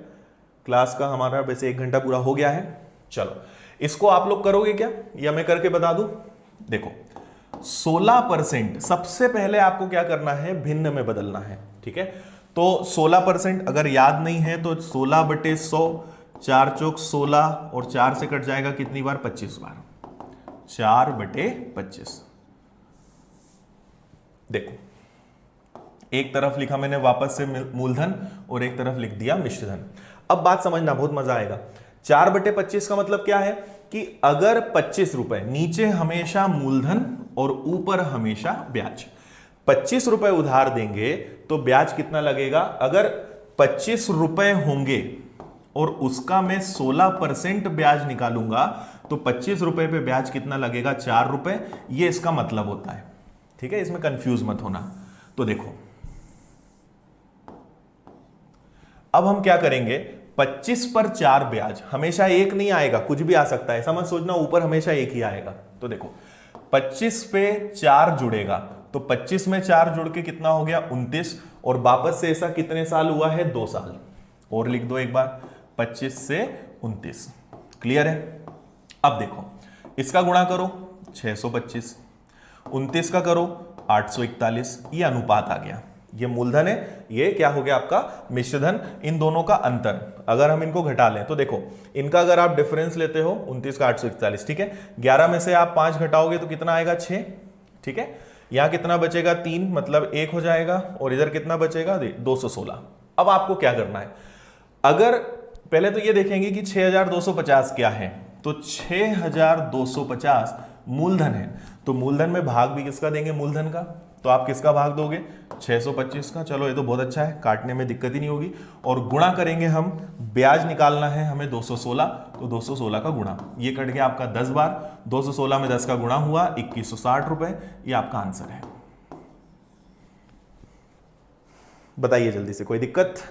क्लास का हमारा वैसे 1 घंटा पूरा हो गया है। चलो इसको आप लोग करोगे क्या या मैं करके बता दूं? देखो 16% सबसे पहले आपको क्या करना है, भिन्न में बदलना है। ठीक है, तो 16% अगर याद नहीं है तो 16/100, 4 चौक 16 और 4 से कट जाएगा कितनी बार 25 बार, 4/25। देखो एक तरफ लिखा मैंने वापस से मूलधन और एक तरफ लिख दिया मिश्रधन। अब बात समझना, बहुत मजा आएगा। 4/25 का मतलब क्या है कि अगर 25 रुपए, नीचे हमेशा मूलधन और ऊपर हमेशा ब्याज, 25 रुपए उधार देंगे तो ब्याज कितना लगेगा? अगर 25 रुपए होंगे और उसका मैं 16% ब्याज निकालूंगा तो 25 रुपए पे ब्याज कितना लगेगा? 4 रुपए। ये इसका मतलब होता है। ठीक है, इसमें कंफ्यूज मत होना। तो देखो अब हम क्या करेंगे, 25 पर 4 ब्याज, हमेशा एक नहीं आएगा, कुछ भी आ सकता है, समझ सोचना, ऊपर हमेशा एक ही आएगा। तो देखो 25 पे 4 जुड़ेगा तो 25 में 4 जुड़ के कितना हो गया 29, और वापस से ऐसा कितने साल हुआ है 2 साल। और लिख दो एक बार, 25 से 29। क्लियर है? अब देखो इसका गुणा करो 625, 29 का करो 841, ये अनुपात आ गया। ये मूलधन है, ये क्या हो गया आपका मिश्रधन। इन दोनों का अंतर अगर हम इनको घटा लें तो देखो इनका अगर आप डिफरेंस लेते हो 29 का 841, ठीक है, 11 में से आप 5 घटाओगे तो कितना आएगा 6। ठीक है, यहां कितना बचेगा 3, मतलब 1 हो जाएगा, और इधर कितना बचेगा 216। अब आपको क्या करना है, अगर पहले तो ये देखेंगे कि 6250 क्या है, तो 6250 मूलधन है, तो मूलधन में भाग भी किसका देंगे मूलधन का, तो आप किसका भाग दोगे 625 का। चलो ये तो बहुत अच्छा है, काटने में दिक्कत ही नहीं होगी। और गुणा करेंगे हम, ब्याज निकालना है हमें 216, तो 216 का गुणा, ये कट गया आपका 10 बार, 216 में 10 का गुणा हुआ 2160 रुपए। ये आपका आंसर है। बताइए जल्दी से, कोई दिक्कत?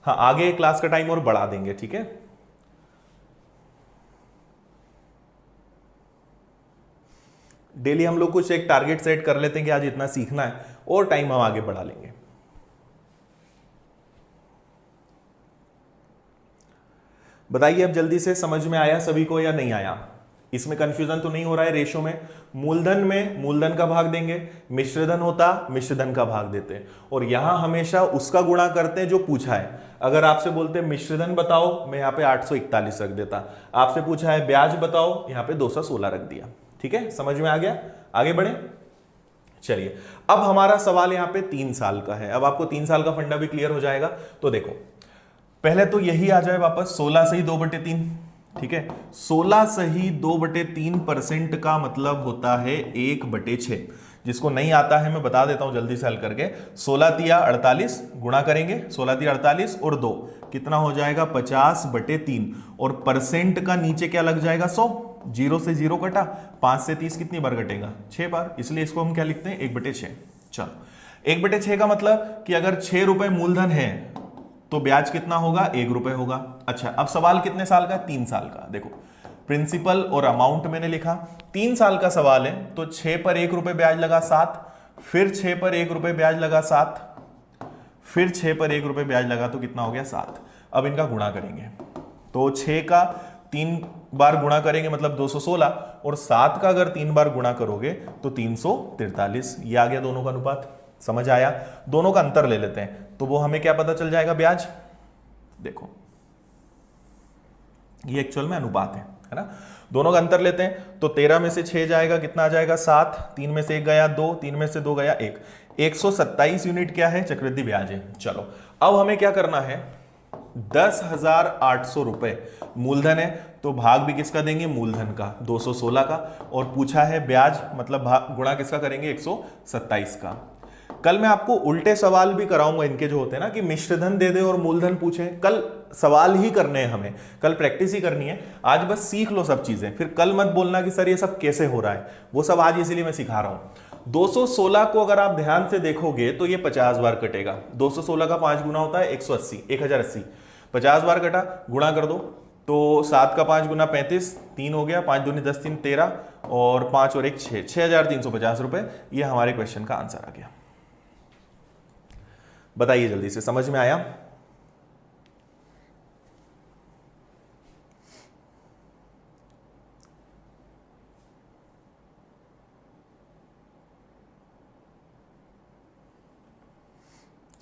हाँ, आगे क्लास का टाइम और बढ़ा देंगे। ठीक है, डेली हम लोग कुछ एक टारगेट सेट कर लेते हैं कि आज इतना सीखना है, और टाइम हम आगे बढ़ा लेंगे। बताइए अब जल्दी से, समझ में आया सभी को या नहीं आया? इसमें कंफ्यूजन तो नहीं हो रहा है? रेशो में मूलधन का भाग देंगे, मिश्रधन होता मिश्रधन का भाग देते हैं, और यहां हमेशा उसका गुणा करते हैं जो पूछा है। अगर आपसे बोलते हैं मिश्रधन बताओ, मैं यहां पे 841 रख देता। आपसे पूछा है ब्याज बताओ, यहां पे 216 रख दिया। ठीक है, समझ में आ गया? आगे बढ़े। चलिए अब हमारा सवाल यहां पे 3 साल का है। अब आपको 3 साल का फंडा भी क्लियर हो जाएगा। तो देखो पहले तो यही आ जाए वापस, 16 से ही 2/3। ठीक है, 16 से ही 2/3% का मतलब होता है 1/6। जिसको नहीं आता है मैं बता देता हूं जल्दी से हल करके। 16 तिया 48 गुणा करेंगे, 16 तिया 48 और 2 कितना हो जाएगा 50/3, और परसेंट का नीचे क्या लग जाएगा 100। 0 से 0 कटा, 5 से 30 कितनी बार कटेगा 6 बार, इसलिए इसको हम क्या लिखते हैं 1/6। चलो 1/6 का मतलब कि अगर 6 रुपए मूलधन है तो ब्याज कितना होगा 1 रुपए होगा। अच्छा, अब सवाल कितने साल का? 3 साल का। देखो प्रिंसिपल और अमाउंट मैंने लिखा, 3 साल का सवाल है तो 6 पर 1 रुपए ब्याज लगा 7, फिर 6 पर 1 रुपए ब्याज लगा 7, फिर 6 पर 1 रुपए ब्याज लगा तो कितना हो गया 7। अब इनका गुणा करेंगे तो 6 का 3 बार गुणा करेंगे मतलब 216, और 7 का अगर 3 बार गुणा करोगे तो 343। ये आ गया दोनों का अनुपात। समझ आया? दोनों का अंतर ले लेते हैं तो वो हमें क्या पता चल जाएगा ब्याज। देखो ये एक्चुअल में अनुपात है ना। दोनों का अंतर लेते हैं तो 13 में से 6 जाएगा, कितना आ जाएगा 7, 3 में से 1 गया 2, 3 में से 2 गया 1, 127 यूनिट क्या है चक्रवृद्धि ब्याज है। चलो अब हमें क्या करना है, 10,800 रुपए मूलधन है तो भाग भी किसका देंगे, मूलधन का 216 का, और पूछा है ब्याज मतलब गुणा किसका करेंगे 127 का। कल मैं आपको उल्टे सवाल भी कराऊंगा इनके जो होते हैं ना कि मिश्रधन दे दे और मूलधन पूछे। कल सवाल ही करने हैं हमें, कल प्रैक्टिस ही करनी है। आज बस सीख लो सब चीजें, फिर कल मत बोलना कि सर ये सब कैसे हो रहा है, वो सब आज इसीलिए मैं सिखा रहा हूं। 216 को अगर आप ध्यान से देखोगे तो ये 50 बार कटेगा। 216 का 5 गुना होता है 180, 1080, 50 बार कटा, गुणा कर दो तो 7 का 5 गुना 35, 3 हो गया, 5 दूनी 10, 3 13, और 5 और 1 6, 6,350 रुपए। ये हमारे क्वेश्चन का आंसर आ गया। बताइए जल्दी से, समझ में आया?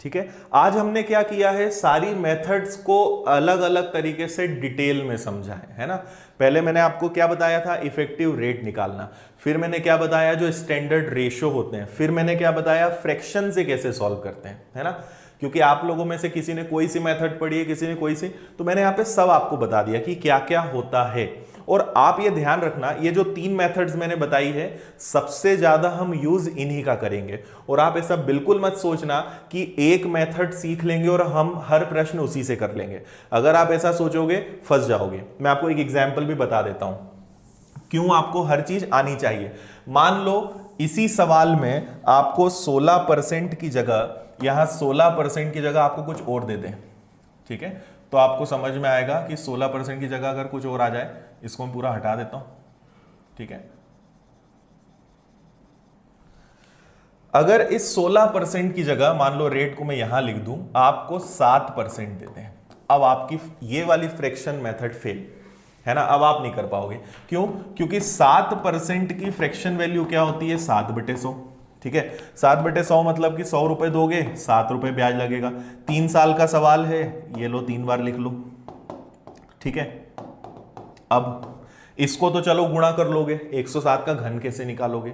ठीक है, आज हमने क्या किया है, सारी मेथड्स को अलग अलग तरीके से डिटेल में समझा है ना। पहले मैंने आपको क्या बताया था, इफेक्टिव रेट निकालना, फिर मैंने क्या बताया जो स्टैंडर्ड रेशियो होते हैं, फिर मैंने क्या बताया फ्रैक्शन से कैसे सॉल्व करते हैं, है ना। क्योंकि आप लोगों में से किसी ने कोई सी मेथड पढ़ी है, किसी ने कोई सी, तो मैंने यहाँ पे सब आपको बता दिया कि क्या क्या होता है। और आप ये ध्यान रखना, ये जो 3 मेथड्स मैंने बताई है सबसे ज्यादा हम यूज इन्हीं का करेंगे। और आप ऐसा बिल्कुल मत सोचना कि एक मेथड सीख लेंगे और हम हर प्रश्न उसी से कर लेंगे। अगर आप ऐसा सोचोगे फंस जाओगे। मैं आपको एक एग्जाम्पल भी बता देता हूं क्यों आपको हर चीज आनी चाहिए। मान लो इसी सवाल में आपको 16% की जगह, यहां 16% की जगह आपको कुछ और दे दें, ठीक है, तो आपको समझ में आएगा कि 16% की जगह अगर कुछ और आ जाए, इसको मैं पूरा हटा देता हूं, ठीक है। अगर इस 16% की जगह मान लो रेट को मैं यहां लिख दूं, आपको 7% देते हैं, अब आपकी ये वाली फ्रैक्शन मेथड फेल है ना। अब आप नहीं कर पाओगे। क्यों? क्योंकि 7% की फ्रैक्शन वैल्यू क्या होती है, 7/100, ठीक है। 7/100 मतलब कि 100 रुपए दोगे 7 रुपए ब्याज लगेगा। 3 साल का सवाल है, ये लो 3 बार लिख लो, ठीक है। अब इसको तो चलो गुणा कर लोगे, 107 का घन कैसे निकालोगे।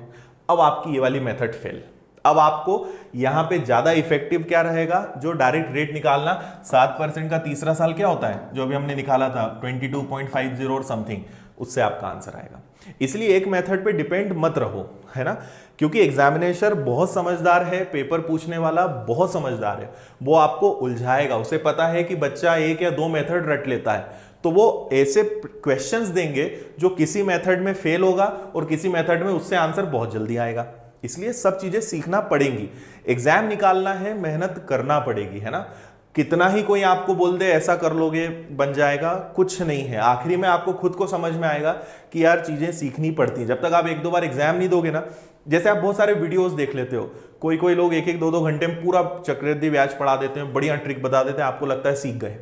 अब आपकी ये वाली मेथड फेल। अब आपको यहां पे ज्यादा इफेक्टिव क्या रहेगा, जो डायरेक्ट रेट निकालना। 7% का तीसरा साल क्या होता है, जो अभी हमने निकाला था 22.50 और समथिंग, उससे आपका आंसर आएगा। इसलिए एक मेथड पे डिपेंड मत रहो, है ना। क्योंकि एग्जामिनेशर बहुत समझदार है, पेपर पूछने वाला बहुत समझदार है, वो आपको उलझाएगा। उसे पता है कि बच्चा 1 या 2 मेथड रट लेता है, तो वो ऐसे क्वेश्चंस देंगे जो किसी मेथड में फेल होगा और किसी मेथड में उससे आंसर बहुत जल्दी आएगा। इसलिए सब चीजें सीखना पड़ेंगी। एग्जाम निकालना है, मेहनत करना पड़ेगी, है ना। कितना ही कोई आपको बोल दे ऐसा कर लोगे बन जाएगा, कुछ नहीं है। आखिरी में आपको खुद को समझ में आएगा कि यार चीजें सीखनी पड़ती हैं। जब तक आप 1-2 बार एग्जाम नहीं दोगे ना, जैसे आप बहुत सारे वीडियोस देख लेते हो, कोई कोई लोग 1-1, 2-2 घंटे में पूरा चक्रवृद्धि ब्याज पढ़ा देते हैं, बढ़िया ट्रिक बता देते हैं, आपको लगता है सीख गए,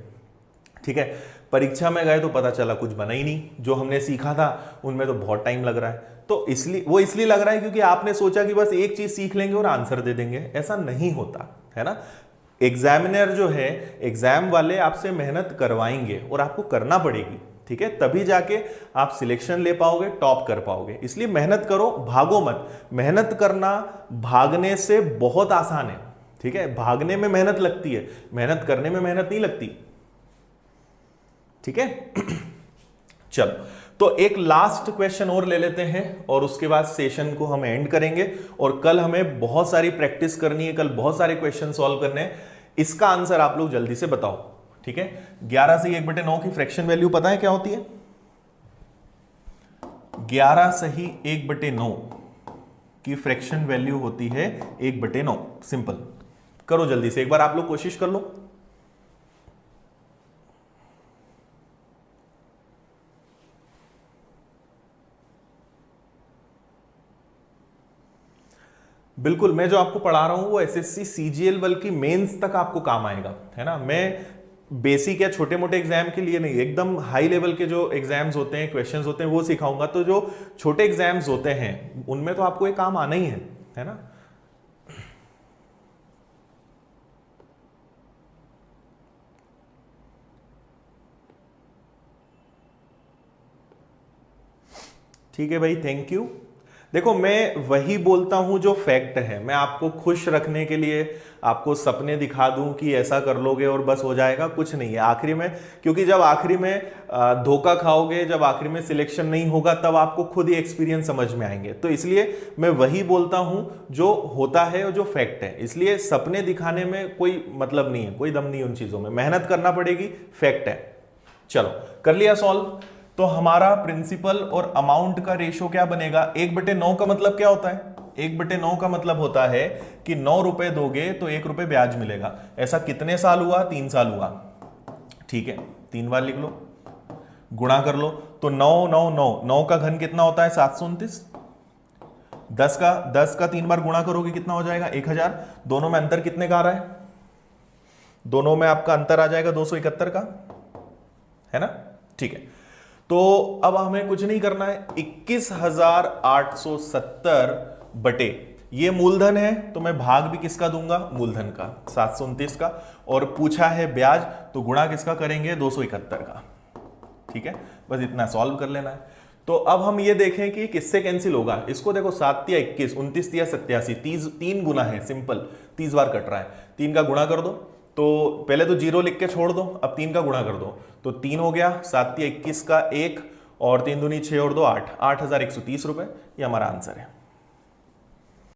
ठीक है। परीक्षा में गए तो पता चला कुछ बना ही नहीं, जो हमने सीखा था उनमें तो बहुत टाइम लग रहा है। तो इसलिए लग रहा है क्योंकि आपने सोचा कि बस एक चीज सीख लेंगे और आंसर दे देंगे। ऐसा नहीं होता, है ना। एग्जामिनर जो है, एग्जाम वाले आपसे मेहनत करवाएंगे और आपको करना पड़ेगी, ठीक है। तभी जाके आप सिलेक्शन ले पाओगे, टॉप कर पाओगे। इसलिए मेहनत करो, भागो मत। मेहनत करना भागने से बहुत आसान है, ठीक है। भागने में मेहनत लगती है, मेहनत करने में मेहनत नहीं लगती, ठीक है। चलो, तो एक लास्ट क्वेश्चन और ले लेते हैं और उसके बाद सेशन को हम एंड करेंगे। और कल हमें बहुत सारी प्रैक्टिस करनी है, कल बहुत सारे क्वेश्चन सॉल्व करने हैं। इसका आंसर आप लोग जल्दी से बताओ, ठीक है। 11 से 1/9 की फ्रैक्शन वैल्यू पता है क्या होती है? 11 सही 1/9 की फ्रैक्शन वैल्यू होती है 1/9। सिंपल, करो जल्दी से, एक बार आप लोग कोशिश कर लो। बिल्कुल, मैं जो आपको पढ़ा रहा हूं वो एसएससी सीजीएल बल्कि मेंस तक आपको काम आएगा, है ना। मैं बेसिक या छोटे मोटे एग्जाम के लिए नहीं, एकदम हाई लेवल के जो एग्जाम्स होते हैं, क्वेश्चंस होते हैं, वो सिखाऊंगा। तो जो छोटे एग्जाम्स होते हैं उनमें तो आपको ये काम आना ही है ना। ठीक है भाई, थैंक यू। देखो, मैं वही बोलता हूं जो फैक्ट है। मैं आपको खुश रखने के लिए आपको सपने दिखा दूं कि ऐसा कर लोगे और बस हो जाएगा, कुछ नहीं है आखिरी में। क्योंकि जब आखिरी में धोखा खाओगे, जब आखिरी में सिलेक्शन नहीं होगा, तब आपको खुद ही एक्सपीरियंस समझ में आएंगे। तो इसलिए मैं वही बोलता हूं जो होता है और जो फैक्ट है। इसलिए सपने दिखाने में कोई मतलब नहीं है, कोई दम नहीं उन चीजों में, मेहनत करना पड़ेगी, फैक्ट है। चलो, कर लिया सॉल्व। तो हमारा प्रिंसिपल और अमाउंट का रेशो क्या बनेगा? 1/9 का मतलब क्या होता है? 1/9 का मतलब होता है कि 9 रुपए दोगे तो 1 रुपए ब्याज मिलेगा। ऐसा कितने साल हुआ? 3 साल हुआ। ठीक है, 3 बार लिख लो, गुणा कर लो। तो 9 9 9 9 का घन कितना होता है? 729। 10 का 3 बार गुणा करोगे कितना हो जाएगा? 1000। दोनों में अंतर कितने का आ रहा है? दोनों में आपका अंतर आ जाएगा 271 का, है ना। ठीक है, तो अब हमें कुछ नहीं करना है। 21,870 बटे ये मूलधन है, तो मैं भाग भी किसका दूंगा? मूलधन का, 729 का। और पूछा है ब्याज, तो गुणा किसका करेंगे? 271 का। ठीक है, बस इतना सॉल्व कर लेना है। तो अब हम ये देखें कि किससे कैंसिल होगा। इसको देखो, 7 या 21, 29 या 87, 3 गुना है, सिंपल 30 बार कट रहा है। 3 का गुणा कर दो, तो पहले तो 0 लिख के छोड़ दो, अब 3 का गुणा कर दो, तो 3 हो गया। 7 या 21 का 1 और 3 दूनी 6 और 2 8, 8,130 रुपए। ये हमारा आंसर है।